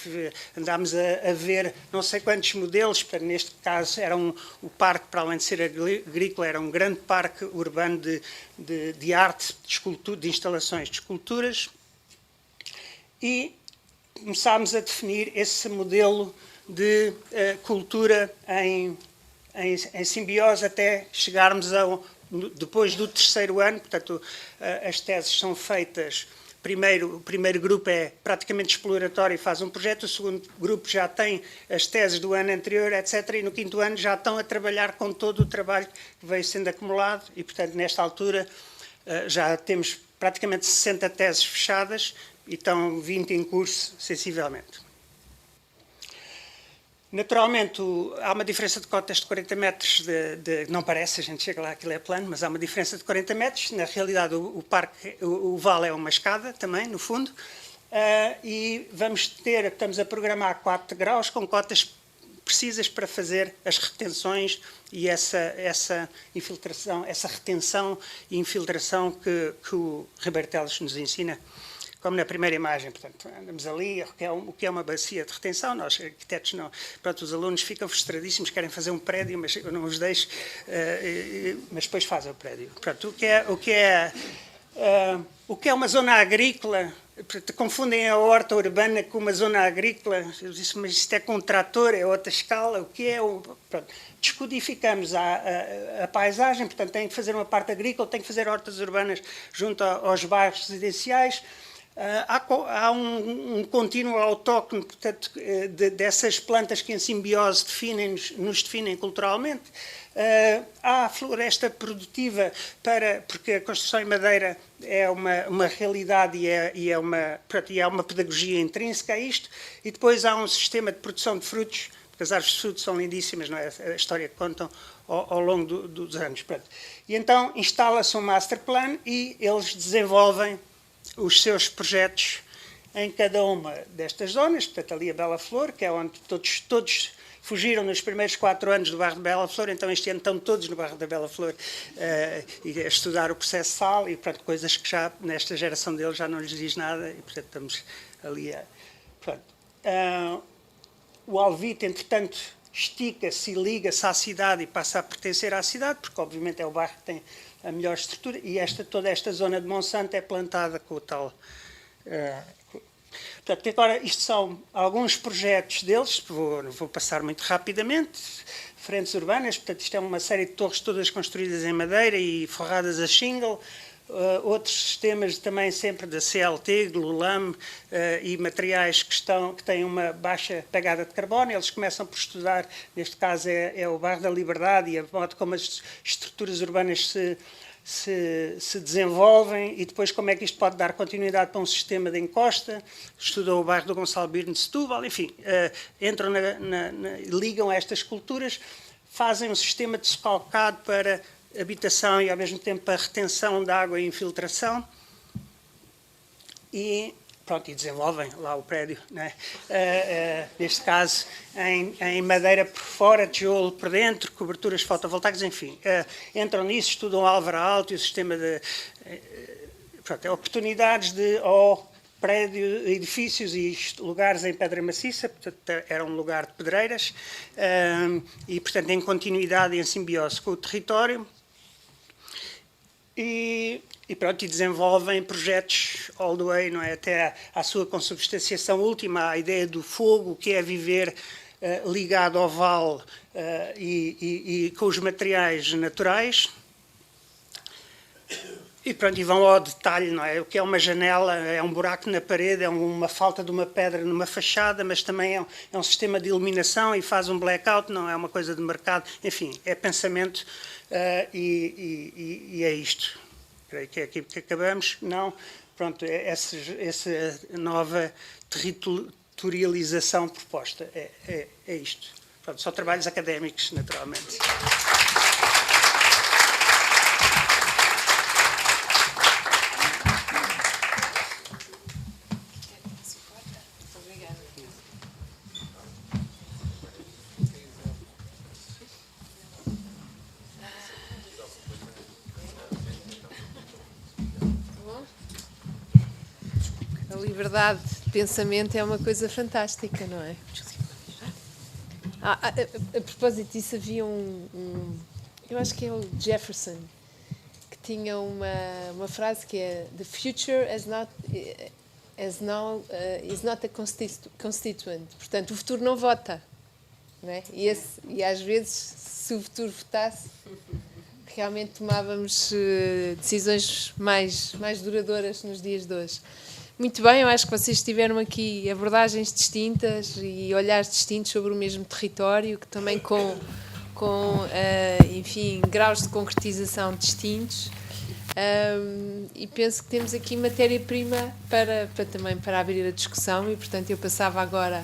Andámos a ver não sei quantos modelos, neste caso era o parque, para além de ser agrícola, era um grande parque urbano de arte, de instalações de esculturas, e começámos a definir esse modelo de cultura em simbiose até chegarmos depois do terceiro ano. Portanto, as teses são feitas. O primeiro grupo é praticamente exploratório e faz um projeto, o segundo grupo já tem as teses do ano anterior, etc. E no quinto ano já estão a trabalhar com todo o trabalho que veio sendo acumulado e, portanto, nesta altura já temos praticamente 60 teses fechadas e estão 20 em curso, sensivelmente. Naturalmente, há uma diferença de cotas de 40 metros, não parece, a gente chega lá, aquilo é plano, mas há uma diferença de 40 metros. Na realidade, o vale é uma escada também, no fundo, e estamos a programar 4 graus com cotas precisas para fazer as retenções e essa infiltração, essa retenção e infiltração que o Ribeiro Teles nos ensina. Como na primeira imagem, portanto, andamos ali, o que é uma bacia de retenção, nós arquitetos não, pronto, os alunos ficam frustradíssimos, querem fazer um prédio, mas eu não os deixo, mas depois fazem o prédio. Pronto, o que é uma zona agrícola, confundem a horta urbana com uma zona agrícola, eu disse, mas isto é com um trator, é outra escala, o que é pronto, descodificamos a paisagem, portanto, tem que fazer uma parte agrícola, tem que fazer hortas urbanas junto aos bairros residenciais. Há um contínuo autóctone, portanto, dessas plantas que em simbiose nos definem culturalmente. Há a floresta produtiva, porque a construção em madeira é uma realidade e é uma pedagogia intrínseca a isto. E depois há um sistema de produção de frutos, porque as árvores de frutos são lindíssimas, não é? A história que contam ao longo dos anos. Pronto. E então instala-se um master plan e eles desenvolvem os seus projetos em cada uma destas zonas. Portanto, ali a Bela Flor, que é onde todos fugiram nos primeiros 4 anos do bairro de Bela Flor, então este ano estão todos no bairro da Bela Flor a estudar o processo SAL e, portanto, coisas que já nesta geração deles já não lhes diz nada e, portanto, estamos ali a... o Alvite, entretanto, estica-se e liga-se à cidade e passa a pertencer à cidade, porque, obviamente, é o bairro que tem a melhor estrutura, e toda esta zona de Monsanto é plantada com o tal... Portanto, agora, isto são alguns projetos deles, vou passar muito rapidamente. frentes urbanas, portanto isto é uma série de torres todas construídas em madeira e forradas a shingle. Outros sistemas também sempre da CLT, glulam e materiais que têm uma baixa pegada de carbono. Eles começam por estudar, neste caso é o bairro da Liberdade e a modo como as estruturas urbanas se desenvolvem e depois como é que isto pode dar continuidade para um sistema de encosta. Estudou o bairro do Gonçalo Birne de Setúbal, enfim, entram ligam a estas culturas, fazem um sistema de socalcado para habitação e ao mesmo tempo a retenção de água e infiltração e pronto, e desenvolvem lá o prédio, né? Neste caso em madeira por fora, tijolo por dentro, coberturas fotovoltaicas, enfim, entram nisso, estudam o Álvaro Alto e o sistema de pronto, oportunidades de prédio, edifícios e lugares em pedra maciça, portanto era um lugar de pedreiras e portanto em continuidade e em simbiose com o território. E pronto, e desenvolvem projetos all the way, não é? Até à sua consubstanciação última, a ideia do fogo, que é viver ligado ao vale e com os materiais naturais. E pronto, e vão ao detalhe, não é? O que é uma janela, é um buraco na parede, é uma falta de uma pedra numa fachada, mas também é um sistema de iluminação e faz um blackout, não é uma coisa de mercado. Enfim, é pensamento e é isto. Creio que é aqui que acabamos. Não, pronto, essa nova territorialização proposta. É isto. Pronto, só trabalhos académicos, naturalmente. Liberdade de pensamento é uma coisa fantástica, não é? A propósito disso, havia eu acho que é o Jefferson, que tinha uma frase que é "The future is not a constituent", portanto, o futuro não vota, não é? E às vezes, se o futuro votasse, realmente tomávamos decisões mais duradouras nos dias de hoje. Muito bem, eu acho que vocês tiveram aqui abordagens distintas e olhares distintos sobre o mesmo território, que também com enfim, graus de concretização distintos. E penso que temos aqui matéria-prima também para abrir a discussão e, portanto, eu passava agora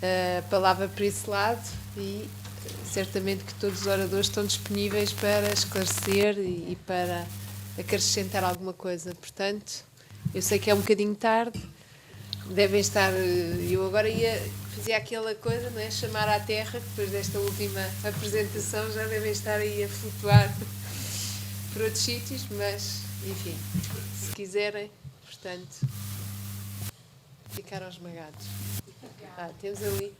a palavra para esse lado e certamente que todos os oradores estão disponíveis para esclarecer e para acrescentar alguma coisa. Portanto, eu sei que é um bocadinho tarde, devem estar. Eu agora fazia aquela coisa, não é? Chamar à terra, depois desta última apresentação, já devem estar aí a flutuar por outros sítios, mas, enfim, se quiserem, portanto, ficaram esmagados. Temos ali.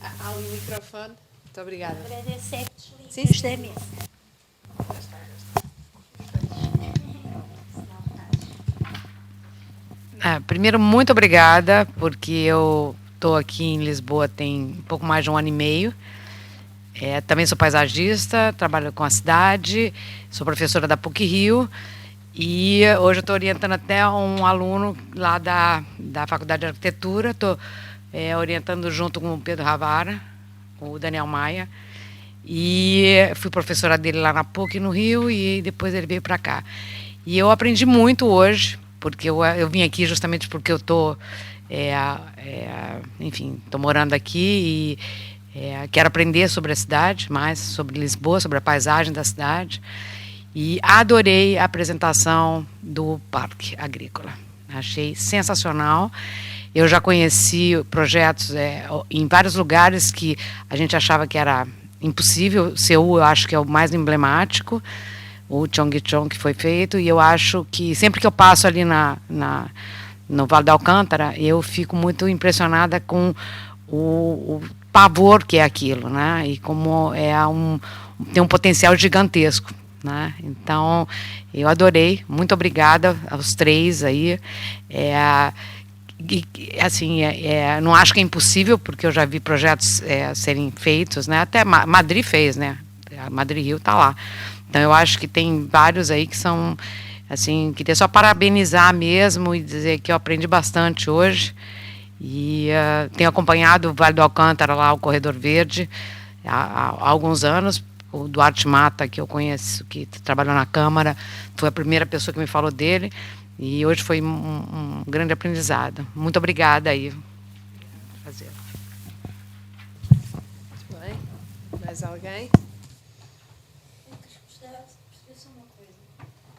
Há ali o microfone. Muito obrigada. Agradecer os livros da mesa. Primeiro, muito obrigada, porque eu estou aqui em Lisboa tem um pouco mais de 1 ano e meio. Também sou paisagista, trabalho com a cidade, sou professora da PUC-Rio e hoje eu estou orientando até um aluno lá da Faculdade de Arquitetura. Estou orientando junto com o Pedro Ravara, o Daniel Maia, e fui professora dele lá na PUC no Rio e depois ele veio para cá. E eu aprendi muito hoje, porque eu vim aqui justamente porque eu estou, enfim, estou morando aqui e quero aprender sobre a cidade, mais sobre Lisboa, sobre a paisagem da cidade. E adorei a apresentação do Parque Agrícola. Achei sensacional. Eu já conheci projetos em vários lugares que a gente achava que era impossível. Seul, eu acho que é o mais emblemático, o Chongqing que foi feito, e eu acho que sempre que eu passo ali no Vale do Alcântara, eu fico muito impressionada com o pavor que é aquilo, né? E como tem um potencial gigantesco, né? Então, eu adorei, muito obrigada aos três aí. assim, não acho que é impossível, porque eu já vi projetos serem feitos, né? Até Madrid fez, né? A Madrid Rio está lá. Então eu acho que tem vários aí que são, assim, queria só parabenizar mesmo e dizer que eu aprendi bastante hoje. E tenho acompanhado o Vale do Alcântara, lá, o Corredor Verde, há alguns anos. O Duarte Mata, que eu conheço, que trabalhou na Câmara, foi a primeira pessoa que me falou dele. E hoje foi um grande aprendizado. Muito obrigada aí. Muito bem. Mais alguém? Gostava de perceber só uma coisa.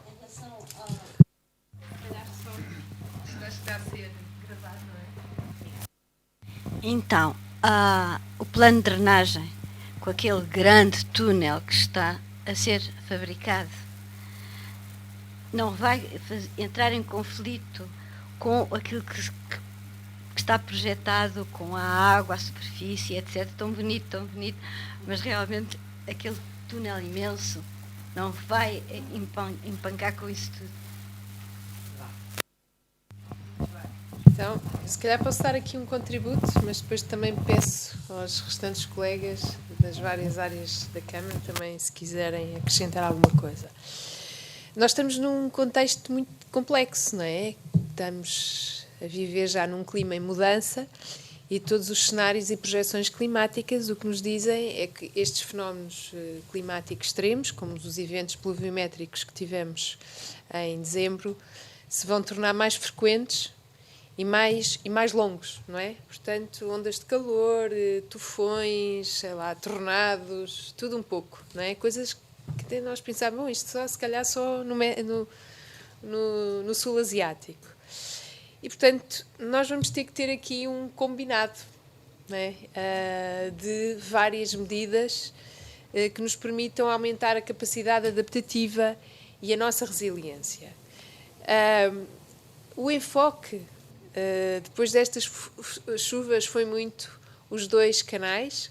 Em relação ao... Então, o plano de drenagem, com aquele grande túnel que está a ser fabricado, não vai entrar em conflito com aquilo que está projetado, com a água, a superfície, etc. Tão bonito, mas realmente aquele túnel imenso não vai empancar com isso tudo. Então, se calhar posso dar aqui um contributo, mas depois também peço aos restantes colegas das várias áreas da Câmara também, se quiserem acrescentar alguma coisa. Nós estamos num contexto muito complexo, não é? Estamos a viver já num clima em mudança e todos os cenários e projeções climáticas o que nos dizem é que estes fenómenos climáticos extremos, como os eventos pluviométricos que tivemos em dezembro, se vão tornar mais frequentes e mais longos, não é? Portanto, ondas de calor, tufões, sei lá, tornados, tudo um pouco, não é? Coisas que até nós pensávamos, isto se calhar só no sul asiático. E, portanto, nós vamos ter que ter aqui um combinado, não é? De várias medidas que nos permitam aumentar a capacidade adaptativa e a nossa resiliência. O enfoque depois destas chuvas foi muito os 2 canais,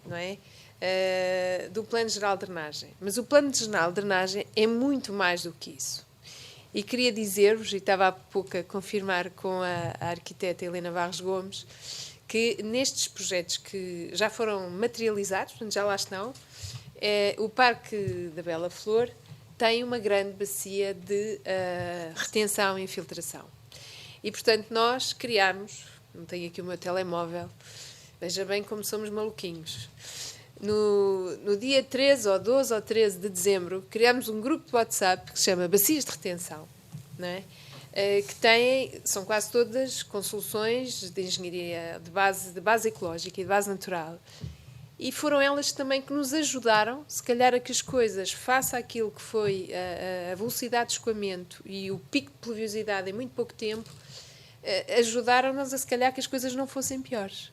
não é? Do Plano Geral de Drenagem. Mas o Plano Geral de Drenagem é muito mais do que isso. E queria dizer-vos, e estava há pouco a confirmar com a arquiteta Helena Barros Gomes, que nestes projetos que já foram materializados, portanto já lá estão, o Parque da Bela Flor tem uma grande bacia de retenção e infiltração. E, portanto, nós criámos, não tenho aqui o meu telemóvel, veja bem como somos maluquinhos. No dia 13 ou 12 ou 13 de dezembro, criámos um grupo de WhatsApp que se chama Bacias de Retenção, não é? Que são quase todas com soluções de engenharia de base ecológica e de base natural. E foram elas também que nos ajudaram, se calhar, a que as coisas, face àquilo que foi a velocidade de escoamento e o pico de pluviosidade em muito pouco tempo, ajudaram-nos a, se calhar, que as coisas não fossem piores.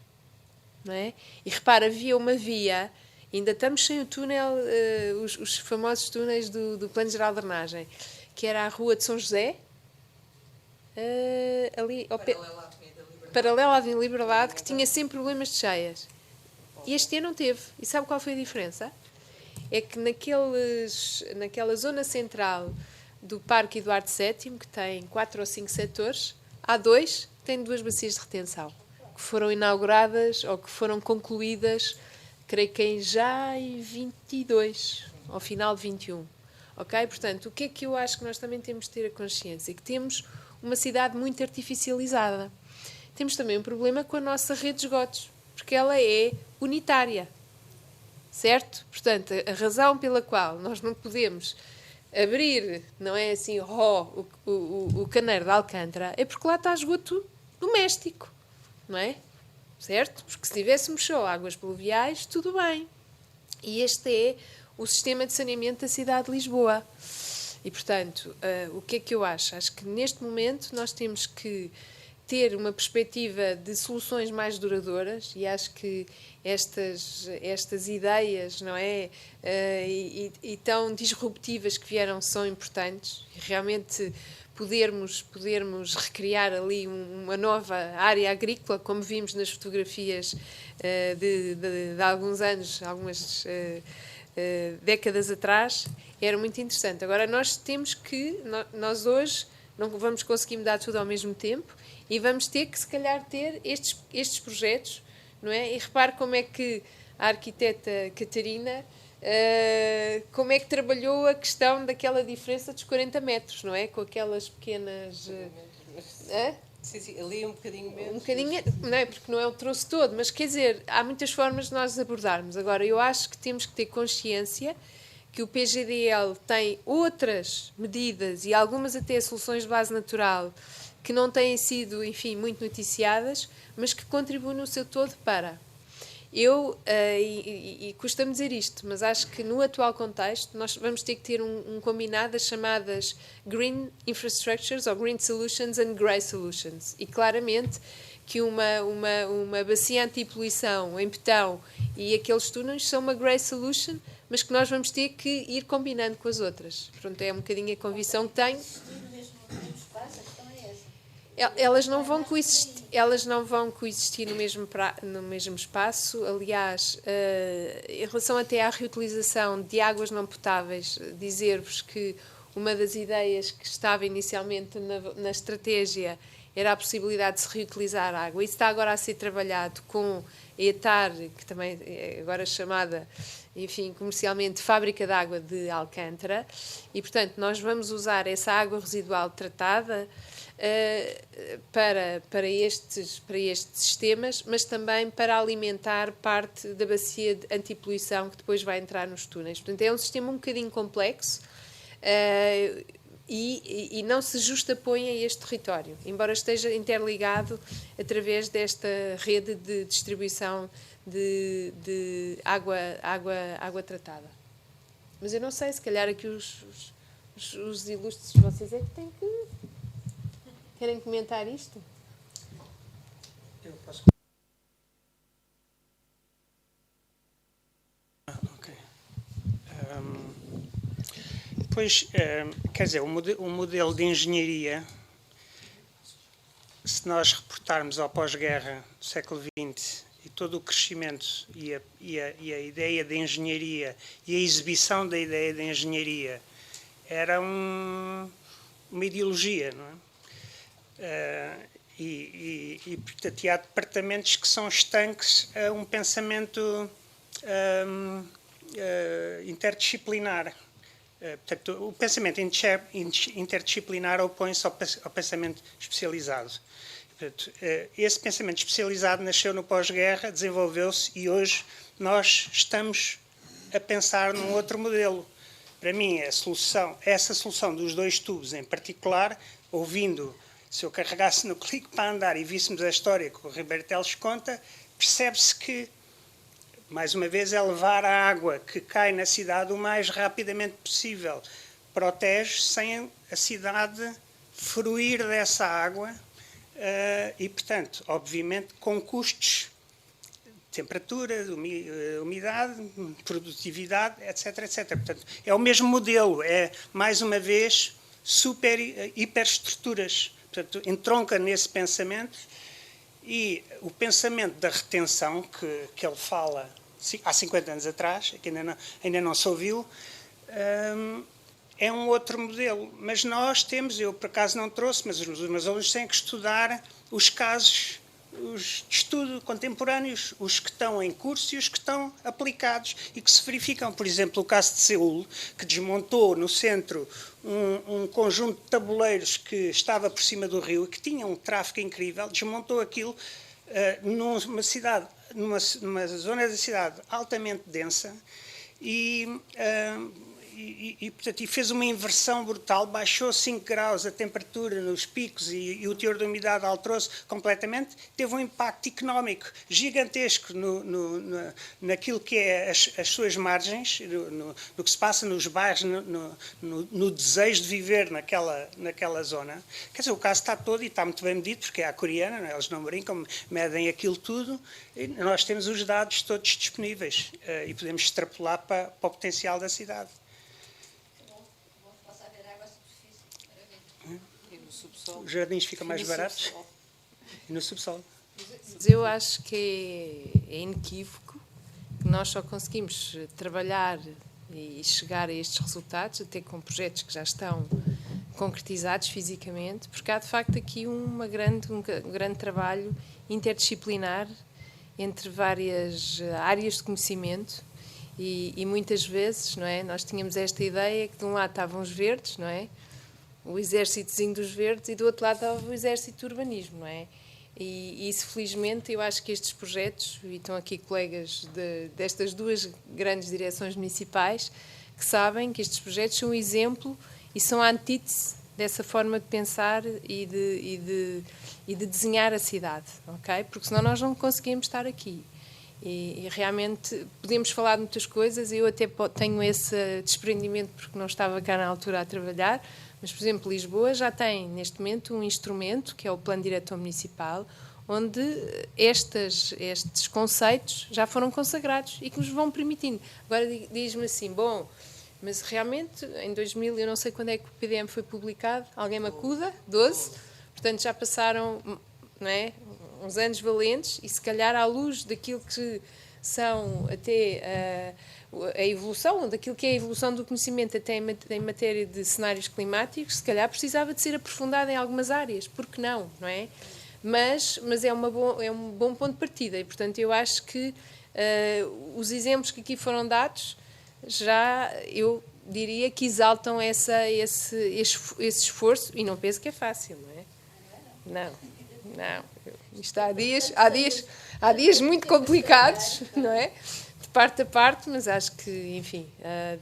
Não é? E repara, havia uma via, ainda estamos sem o túnel, os famosos túneis do Plano Geral de Drenagem, que era a Rua de São José, ali paralela à Avenida Liberdade, que tinha sempre problemas de cheias. E este ano não teve. E sabe qual foi a diferença? É que naquela zona central do Parque Eduardo VII, que tem 4 ou 5 setores, há 2 que têm 2 bacias de retenção, que foram inauguradas ou que foram concluídas, creio que já em 22, ao final de 21. Ok? Portanto, o que é que eu acho que nós também temos de ter a consciência? Que temos uma cidade muito artificializada. Temos também um problema com a nossa rede de esgotos, porque ela é unitária, certo? Portanto, a razão pela qual nós não podemos abrir, não é assim, o caneiro de Alcântara, é porque lá está esgoto doméstico, não é? Certo? Porque se tivéssemos só águas pluviais, tudo bem. E este é o sistema de saneamento da cidade de Lisboa. E, portanto, o que é que eu acho? Acho que neste momento nós temos que ter uma perspectiva de soluções mais duradouras e acho que estas ideias, não é, e tão disruptivas que vieram são importantes e realmente podermos recriar ali uma nova área agrícola, como vimos nas fotografias de alguns anos, algumas décadas atrás, era muito interessante. Agora nós temos que, nós hoje não vamos conseguir mudar tudo ao mesmo tempo e vamos ter que, se calhar, ter estes projetos, não é? E repare como é que a arquiteta Catarina, como é que trabalhou a questão daquela diferença dos 40 metros, não é? Com aquelas pequenas... Sim, ali um bocadinho menos. Um bocadinho, não é? Porque não é o troço todo, mas quer dizer, há muitas formas de nós abordarmos. Agora, eu acho que temos que ter consciência que o PGDL tem outras medidas e algumas até soluções de base natural que não têm sido, enfim, muito noticiadas, mas que contribuem no seu todo para... Eu, e custa-me dizer isto, mas acho que no atual contexto nós vamos ter que ter um combinado das chamadas Green Infrastructures ou Green Solutions and Grey Solutions. E claramente que uma bacia anti-poluição em betão e aqueles túneis são uma Grey Solution, mas que nós vamos ter que ir combinando com as outras. Pronto, é um bocadinho a convicção que tenho. Elas não vão coexistir no mesmo espaço. Aliás, em relação até à reutilização de águas não potáveis, dizer-vos que uma das ideias que estava inicialmente na estratégia era a possibilidade de se reutilizar a água. Isso está agora a ser trabalhado com a ETAR, que também é agora chamada, enfim, comercialmente Fábrica de Água de Alcântara, e, portanto, nós vamos usar essa água residual tratada para estes sistemas, mas também para alimentar parte da bacia de antipoluição que depois vai entrar nos túneis. Portanto, é um sistema um bocadinho complexo e não se justapõe a este território, embora esteja interligado através desta rede de distribuição de água tratada. Mas eu não sei, se calhar aqui os ilustres, vocês é que têm que... Querem comentar isto? Eu posso... Ok. Pois, quer dizer, o modelo de engenharia, se nós reportarmos ao pós-guerra do século XX e todo o crescimento e a ideia de engenharia e a exibição da ideia de engenharia era uma ideologia, não é? Portanto, há departamentos que são estanques a um pensamento interdisciplinar. Portanto, o pensamento interdisciplinar opõe-se ao pensamento especializado. Portanto, esse pensamento especializado nasceu no pós-guerra, desenvolveu-se e hoje nós estamos a pensar num outro modelo. Para mim, essa solução dos 2 tubos em particular, ouvindo... Se eu carregasse no clique para andar e víssemos a história que o Ribeiro Teles conta, percebe-se que, mais uma vez, é levar a água que cai na cidade o mais rapidamente possível. Protege sem a cidade fruir dessa água e, portanto, obviamente, com custos de temperatura, de umidade, produtividade, etc, etc. Portanto, é o mesmo modelo, é, mais uma vez, hiperestruturas. Portanto, entronca nesse pensamento e o pensamento da retenção que ele fala há 50 anos atrás, que ainda não se ouviu, é um outro modelo. Mas nós temos, eu por acaso não trouxe, mas os meus alunos têm que estudar os casos de estudo contemporâneos, os que estão em curso e os que estão aplicados e que se verificam. Por exemplo, o caso de Seul, que desmontou no centro um conjunto de tabuleiros que estava por cima do rio e que tinha um tráfego incrível, desmontou aquilo numa zona da cidade altamente densa portanto, fez uma inversão brutal, baixou 5 graus a temperatura nos picos e o teor de umidade alterou-se completamente, teve um impacto económico gigantesco naquilo que é as suas margens, no que se passa nos bairros, no desejo de viver naquela zona. Quer dizer, o caso está todo e está muito bem medido, porque é a coreana, não é? Eles não brincam, medem aquilo tudo, e nós temos os dados todos disponíveis e podemos extrapolar para o potencial da cidade. Os jardins ficam mais baratos e no subsolo. Eu acho que é inequívoco que nós só conseguimos trabalhar e chegar a estes resultados, até com projetos que já estão concretizados fisicamente, porque há de facto aqui um grande trabalho interdisciplinar entre várias áreas de conhecimento e muitas vezes, não é, nós tínhamos esta ideia que de um lado estavam os verdes, não é, o exércitozinho dos verdes, e do outro lado estava o exército do urbanismo, não é? E isso, felizmente, eu acho que estes projetos, e estão aqui colegas destas duas grandes direções municipais, que sabem que estes projetos são um exemplo e são a antítese dessa forma de pensar e de desenhar a cidade, ok? Porque senão nós não conseguimos estar aqui. E realmente podemos falar de muitas coisas, eu até tenho esse desprendimento porque não estava cá na altura a trabalhar, mas, por exemplo, Lisboa já tem, neste momento, um instrumento, que é o Plano Diretor Municipal, onde estes conceitos já foram consagrados e que nos vão permitindo. Agora diz-me assim, bom, mas realmente, em 2000, eu não sei quando é que o PDM foi publicado, alguém me acuda? 12? Portanto, já passaram, não é, uns anos valentes e, se calhar, à luz daquilo que são até a evolução, daquilo que é a evolução do conhecimento até em matéria de cenários climáticos, se calhar precisava de ser aprofundado em algumas áreas, porque não é? Mas é um bom ponto de partida e, portanto, eu acho que os exemplos que aqui foram dados já, eu diria que exaltam esse esforço, e não penso que é fácil, não é? Não. Isto há dias muito complicados, não é? De parte a parte, mas acho que, enfim,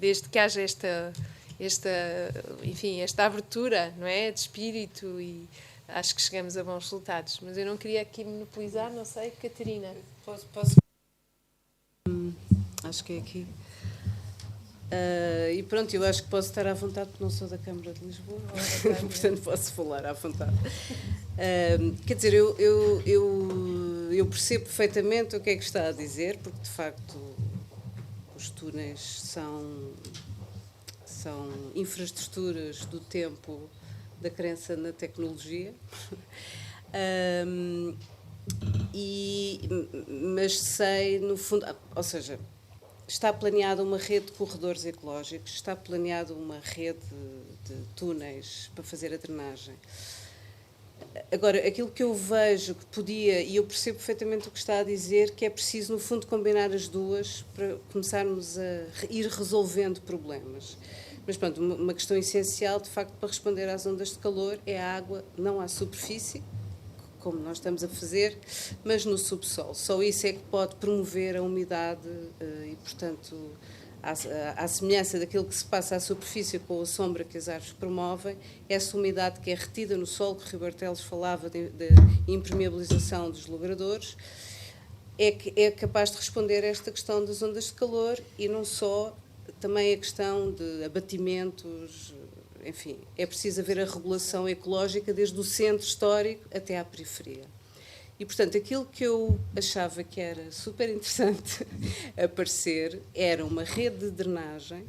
desde que haja esta abertura, não é, de espírito, e acho que chegamos a bons resultados. Mas eu não queria aqui monopolizar, não sei, Catarina. Posso? Acho que é aqui. E pronto, eu acho que posso estar à vontade porque não sou da Câmara de Lisboa, portanto posso falar à vontade. Quer dizer, eu percebo perfeitamente o que é que está a dizer, porque de facto os túneis são infraestruturas do tempo da crença na tecnologia, mas sei, no fundo, ou seja, está planeada uma rede de corredores ecológicos, está planeada uma rede de túneis para fazer a drenagem. Agora, aquilo que eu vejo que podia, e eu percebo perfeitamente o que está a dizer, que é preciso, no fundo, combinar as duas para começarmos a ir resolvendo problemas. Mas, pronto, uma questão essencial, de facto, para responder às ondas de calor é a água, não à superfície, como nós estamos a fazer, mas no subsolo. Só isso é que pode promover a umidade e, portanto, à semelhança daquilo que se passa à superfície com a sombra que as árvores promovem, essa umidade que é retida no solo, que o Ribartelos falava de impermeabilização dos logradouros, é capaz de responder a esta questão das ondas de calor e não só, também a questão de abatimentos. Enfim, é preciso haver a regulação ecológica desde o centro histórico até à periferia. E, portanto, aquilo que eu achava que era super interessante aparecer era uma rede de drenagem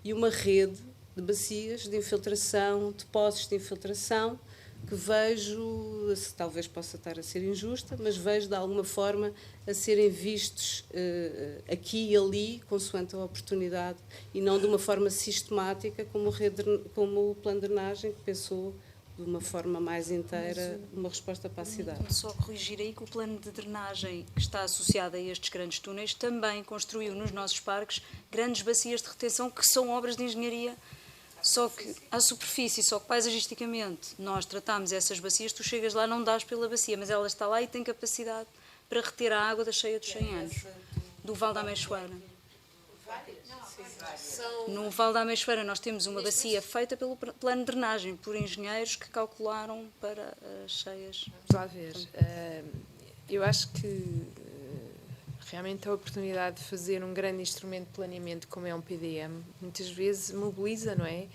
e uma rede de bacias de infiltração, depósitos de infiltração, que vejo, talvez possa estar a ser injusta, mas vejo de alguma forma a serem vistos aqui e ali, consoante a oportunidade, e não de uma forma sistemática, como o plano de drenagem, que pensou de uma forma mais inteira uma resposta para a cidade. Só corrigir aí que o plano de drenagem que está associado a estes grandes túneis também construiu nos nossos parques grandes bacias de retenção que são obras de engenharia. Só que à superfície, só que paisagisticamente nós tratamos essas bacias, tu chegas lá, não dás pela bacia, mas ela está lá e tem capacidade para reter a água da cheia dos 100 anos, do Val da Ameixoeira. No Val da Ameixoeira nós temos uma bacia feita pelo plano de drenagem, por engenheiros que calcularam para as cheias. Vamos lá ver. Eu acho que realmente a oportunidade de fazer um grande instrumento de planeamento como é um PDM, muitas vezes mobiliza, não é?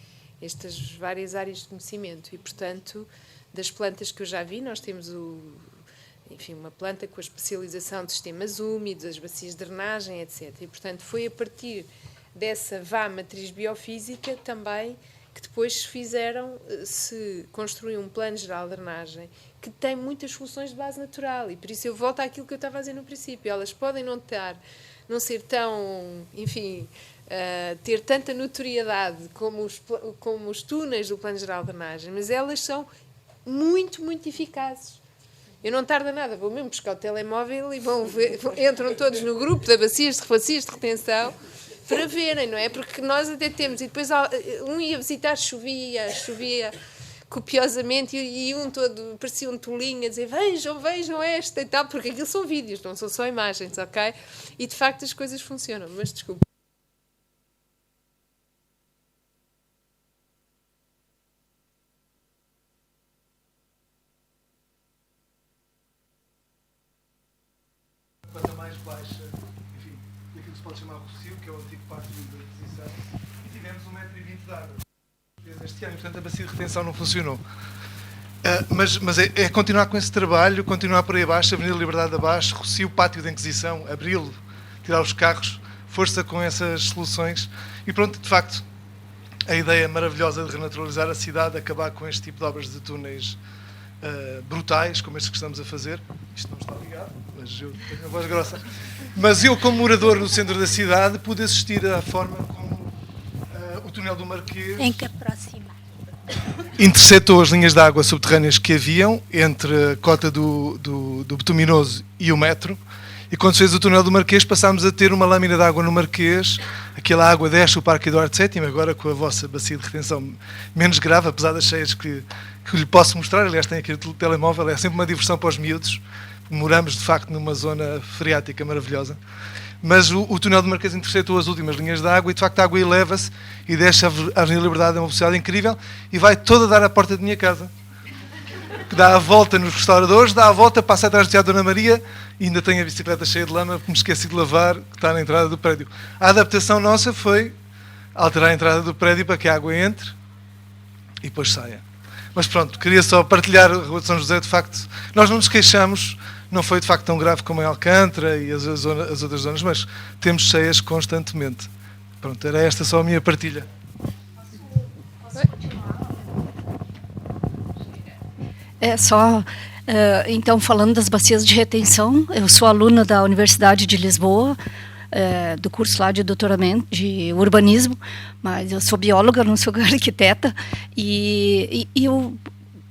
Estas várias áreas de conhecimento e, portanto, das plantas que eu já vi, nós temos uma planta com a especialização de sistemas úmidos, as bacias de drenagem, etc. E, portanto, foi a partir dessa matriz biofísica também que depois se construiu um plano geral de drenagem que tem muitas soluções de base natural e por isso eu volto àquilo que eu estava a dizer no princípio. Elas podem não ser tão, enfim, ter tanta notoriedade como os túneis do Plano Geral de Drenagem, mas elas são muito, muito eficazes. Eu não tarda nada, vou mesmo buscar o telemóvel e entram todos no grupo de bacias de retenção para verem, não é? Porque nós até temos, e depois um ia visitar, chovia copiosamente, e um todo, parecia um tolinho a dizer vejam esta e tal, porque aquilo são vídeos, não são só imagens, ok? E de facto as coisas funcionam, mas desculpa. Quanto mais baixa, enfim, daquilo que se pode chamar Rossio, que é o antigo pátio da aquisição, e tivemos 1,20 m de água. Este ano, portanto, a bacia de retenção não funcionou. Mas é continuar com esse trabalho, continuar por aí abaixo, Avenida Liberdade abaixo, Rossio, pátio da Inquisição, abri-lo, tirar os carros, força com essas soluções. E pronto, de facto, a ideia maravilhosa de renaturalizar a cidade, acabar com este tipo de obras de túneis brutais, como estes que estamos a fazer. Isto não está ligado, mas eu tenho a voz grossa. Mas eu, como morador no centro da cidade, pude assistir à forma como o túnel do Marquês interceptou as linhas de água subterrâneas que haviam entre a cota do Betuminoso e o metro. E quando se fez o túnel do Marquês, passámos a ter uma lâmina de água no Marquês. Aquela água desce o Parque Eduardo VII, agora com a vossa bacia de retenção menos grave, apesar das cheias que lhe posso mostrar. Aliás, tem aqui o telemóvel, é sempre uma diversão para os miúdos. Moramos, de facto, numa zona freática maravilhosa. Mas o túnel do Marquês interceptou as últimas linhas de água e, de facto, a água eleva-se e desce a Avenida Liberdade a uma velocidade incrível e vai toda dar à porta da minha casa. Que dá a volta nos restauradores, dá a volta, passa atrás de Dona Maria e ainda tem a bicicleta cheia de lama, porque me esqueci de lavar, que está na entrada do prédio. A adaptação nossa foi alterar a entrada do prédio para que a água entre e depois saia. Mas pronto, queria só partilhar a Rua de São José, de facto, nós não nos queixamos, não foi de facto tão grave como em Alcântara e as outras zonas, mas temos cheias constantemente. Pronto, era esta só a minha partilha. É só, então, falando das bacias de retenção, eu sou aluna da Universidade de Lisboa, do curso lá de doutoramento de urbanismo, mas eu sou bióloga, não sou arquiteta, e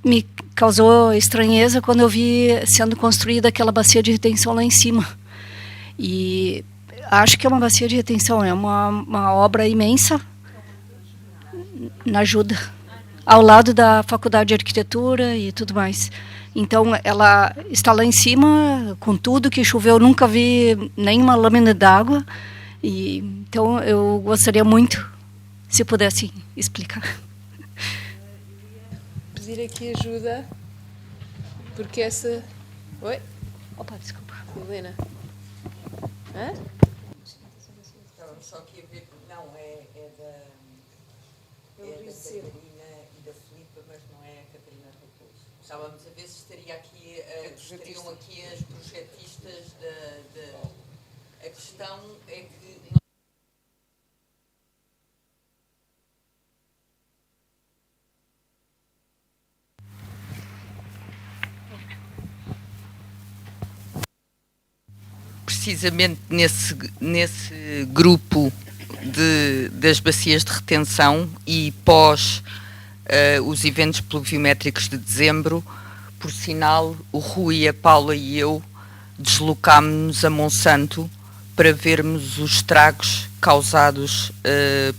me causou estranheza quando eu vi sendo construída aquela bacia de retenção lá em cima. E acho que é uma bacia de retenção, é uma obra imensa, na ajuda, ao lado da Faculdade de Arquitetura e tudo mais. Então, ela está lá em cima, com tudo que choveu, nunca vi nenhuma lâmina d'água. Então, eu gostaria muito, se pudesse explicar. Pedir aqui ajuda, porque essa... Oi? Opa, desculpa. Helena? Hã? Estava só aqui a ver, não, é da Catarina e da Filipa, mas não é a Catarina Raposo. Estávamos a ver se estaria aqui, estariam aqui as projetistas a questão é que... Precisamente nesse grupo das bacias de retenção e pós os eventos pluviométricos de dezembro, por sinal, o Rui, a Paula e eu deslocámos-nos a Monsanto para vermos os estragos causados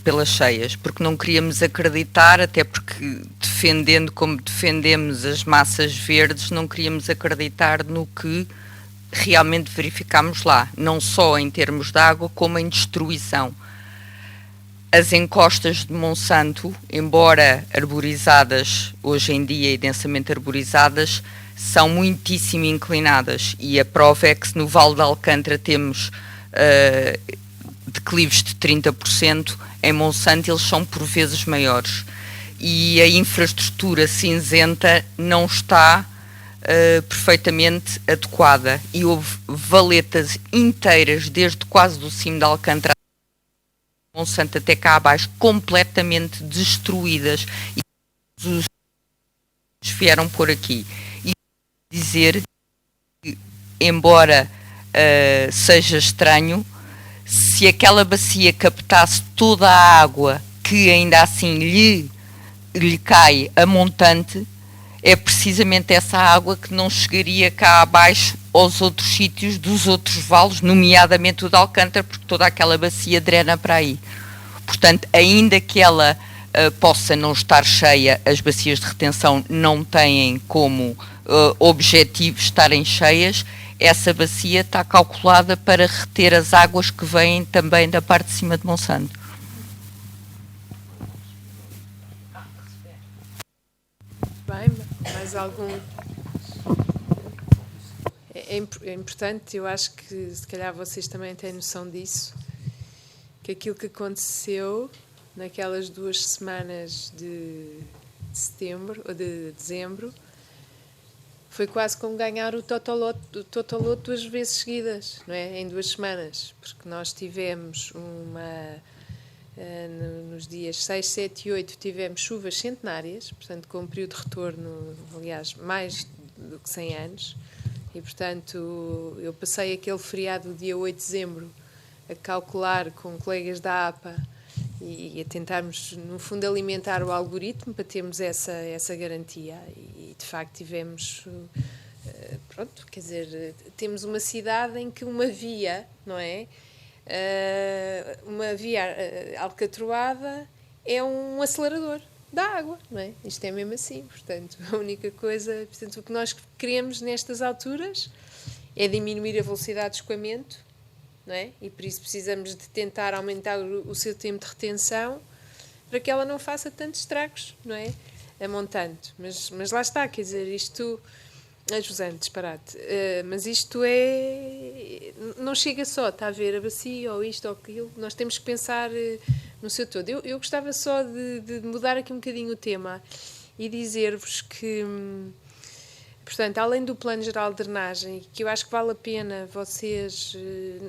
pelas cheias, porque não queríamos acreditar, até porque defendendo como defendemos as massas verdes, não queríamos acreditar no que realmente verificámos lá, não só em termos de água, como em destruição. As encostas de Monsanto, embora arborizadas hoje em dia e densamente arborizadas, são muitíssimo inclinadas, e a prova é que no Vale de Alcântara temos declives de 30%, em Monsanto eles são por vezes maiores. E a infraestrutura cinzenta não está perfeitamente adequada, e houve valetas inteiras desde quase do cimo de Alcântara Monsanto até cá abaixo completamente destruídas, e os vieram por aqui. E dizer que, embora seja estranho, se aquela bacia captasse toda a água que ainda assim lhe cai a montante, é precisamente essa água que não chegaria cá abaixo aos outros sítios dos outros vales, nomeadamente o de Alcântara, porque toda aquela bacia drena para aí. Portanto, ainda que ela possa não estar cheia, as bacias de retenção não têm como objetivo estarem cheias, essa bacia está calculada para reter as águas que vêm também da parte de cima de Monsanto. Bem, mais algum? É importante, eu acho que se calhar vocês também têm noção disso, que aquilo que aconteceu naquelas 2 semanas de setembro ou de dezembro foi quase como ganhar o Totoloto 2 vezes seguidas, não é? Em 2 semanas, porque nós tivemos nos dias 6, 7 e 8 tivemos chuvas centenárias, portanto com um período de retorno, aliás, mais do que 100 anos, e portanto eu passei aquele feriado do dia 8 de dezembro a calcular com colegas da APA e a tentarmos, no fundo, alimentar o algoritmo para termos essa garantia. E, de facto, tivemos... Pronto, quer dizer, temos uma cidade em que uma via, não é? Uma via alcatroada é um acelerador da água, não é? Isto é mesmo assim, portanto, a única coisa... Portanto, o que nós queremos nestas alturas é diminuir a velocidade de escoamento, não é? E por isso precisamos de tentar aumentar o seu tempo de retenção para que ela não faça tantos estragos, não é? A montante. Mas lá está, quer dizer, isto... José, disparate. Mas isto não chega só, está a ver, a bacia ou isto ou aquilo. Nós temos que pensar no seu todo. Eu gostava só de mudar aqui um bocadinho o tema e dizer-vos que... Portanto, além do Plano Geral de Drenagem, que eu acho que vale a pena vocês...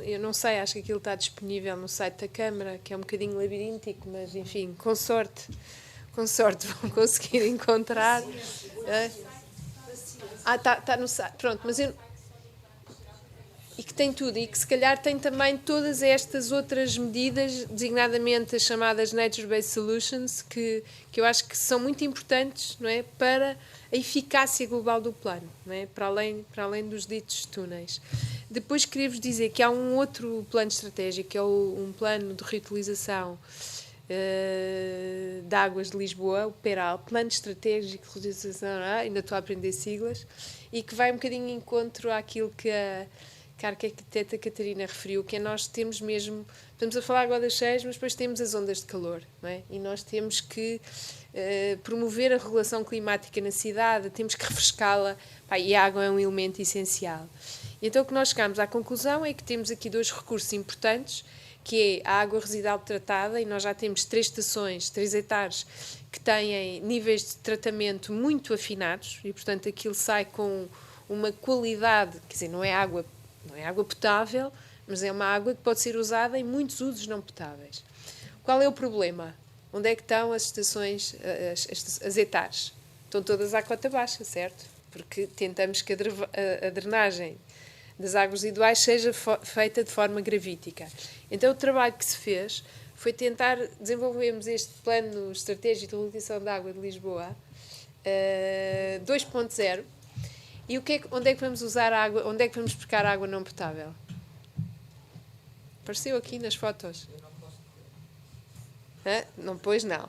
Eu não sei, acho que aquilo está disponível no site da Câmara, que é um bocadinho labiríntico, mas, enfim, com sorte vão conseguir encontrar. Está no site. Pronto, mas eu... E que tem tudo, e que se calhar tem também todas estas outras medidas, designadamente as chamadas Nature-Based Solutions, que eu acho que são muito importantes, não é, para a eficácia global do plano, não é, para além dos ditos túneis. Depois queria-vos dizer que há um outro plano estratégico, que é um plano de reutilização de águas de Lisboa, o PERAL, Plano Estratégico de Reutilização, ainda estou a aprender siglas, e que vai um bocadinho em encontro àquilo que a arquiteta Catarina referiu, que é nós temos mesmo, estamos a falar agora das cheias, mas depois temos as ondas de calor, não é? E nós temos que promover a regulação climática na cidade, temos que refrescá-la, e a água é um elemento essencial. E então o que nós chegamos à conclusão é que temos aqui 2 recursos importantes, que é a água residual tratada, e nós já temos 3 estações, 3 hectares, que têm níveis de tratamento muito afinados, e portanto aquilo sai com uma qualidade, quer dizer, não é água potável, mas é uma água que pode ser usada em muitos usos não potáveis. Qual é o problema? Onde é que estão as estações, as hectares? Estão todas à cota baixa, certo? Porque tentamos que a drenagem das águas residuais seja feita de forma gravítica. Então o trabalho que se fez foi tentar desenvolvermos este plano estratégico de reutilização da água de Lisboa 2.0. E onde é que vamos usar a água? Onde é que vamos buscar água não potável? Apareceu aqui nas fotos. Não pôs, não.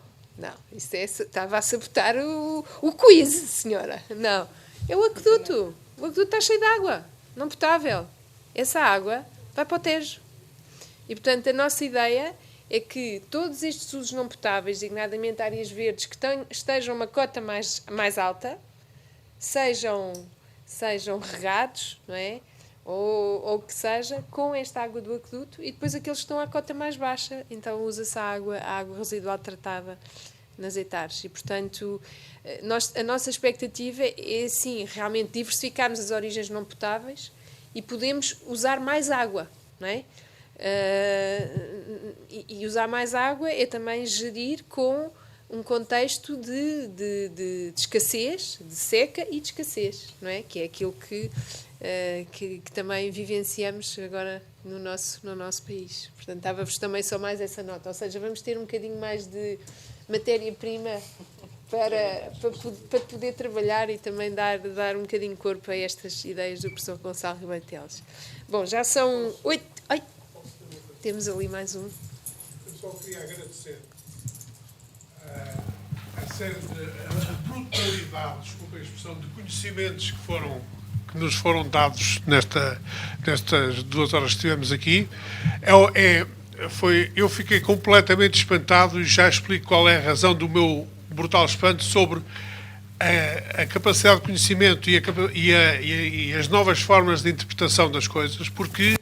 Isso estava a sabotar o quiz, senhora. Não. É o aqueduto. O aqueduto está cheio de água não potável. Essa água vai para o Tejo. E, portanto, a nossa ideia é que todos estes usos não potáveis, designadamente áreas verdes, que estejam uma cota mais alta, sejam regados, não é? Ou que seja, com esta água do aqueduto, e depois aqueles que estão à cota mais baixa, então usa-se a água residual tratada nas hectares. E, portanto, a nossa expectativa é, sim, realmente diversificarmos as origens não potáveis e podemos usar mais água, não é? E usar mais água é também gerir com um contexto de escassez, de seca e de escassez, não é? Que é aquilo que também vivenciamos agora no nosso país. Portanto, dava-vos também só mais essa nota. Ou seja, vamos ter um bocadinho mais de matéria-prima para poder trabalhar e também dar um bocadinho de corpo a estas ideias do professor Gonçalo Ribeiro Teles. Bom, já são 8... Ai, temos ali mais um. Eu só queria agradecer a série de brutalidade, desculpa a expressão, de conhecimentos que nos foram dados nestas 2 horas que estivemos aqui. Eu fiquei completamente espantado e já explico qual é a razão do meu brutal espanto sobre a capacidade de conhecimento e as novas formas de interpretação das coisas, porque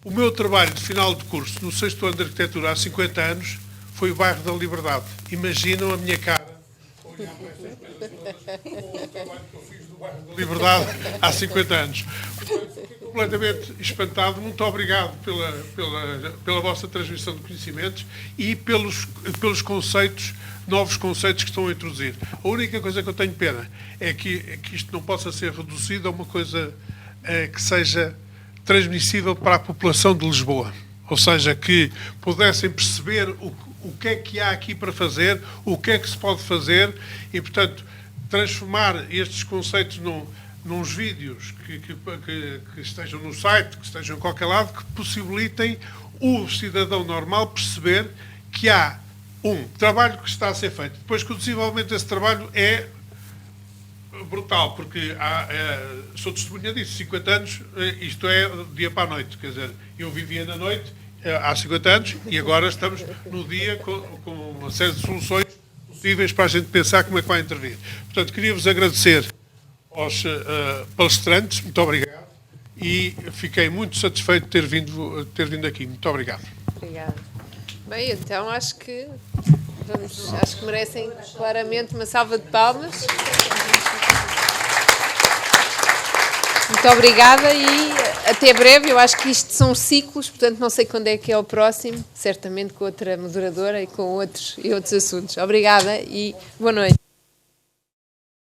o meu trabalho de final de curso no 6º ano de arquitetura há 50 anos foi o bairro da Liberdade. Imaginam a minha cara olhar para estas coisas todas com o trabalho que eu fiz no bairro da Liberdade há 50 anos. Portanto, fiquei completamente espantado. Muito obrigado pela vossa transmissão de conhecimentos e pelos conceitos, novos conceitos que estão a introduzir. A única coisa que eu tenho pena é que isto não possa ser reduzido a uma coisa que seja transmissível para a população de Lisboa. Ou seja, que pudessem perceber o que é que há aqui para fazer, o que é que se pode fazer e, portanto, transformar estes conceitos nos vídeos que estejam no site, que estejam em qualquer lado, que possibilitem o cidadão normal perceber que há um trabalho que está a ser feito. Depois que o desenvolvimento desse trabalho é brutal, porque sou testemunha disso, 50 anos, isto é do dia para a noite, quer dizer, eu vivia na noite há 50 anos e agora estamos no dia com uma série de soluções possíveis para a gente pensar como é que vai intervir. Portanto, queria-vos agradecer aos palestrantes, muito obrigado, e fiquei muito satisfeito de ter vindo aqui. Muito obrigado. Obrigada. Bem, então acho que merecem claramente uma salva de palmas. Muito obrigada e até breve. Eu acho que isto são ciclos, portanto não sei quando é que é o próximo, certamente com outra moderadora e com outros assuntos. Obrigada e boa noite.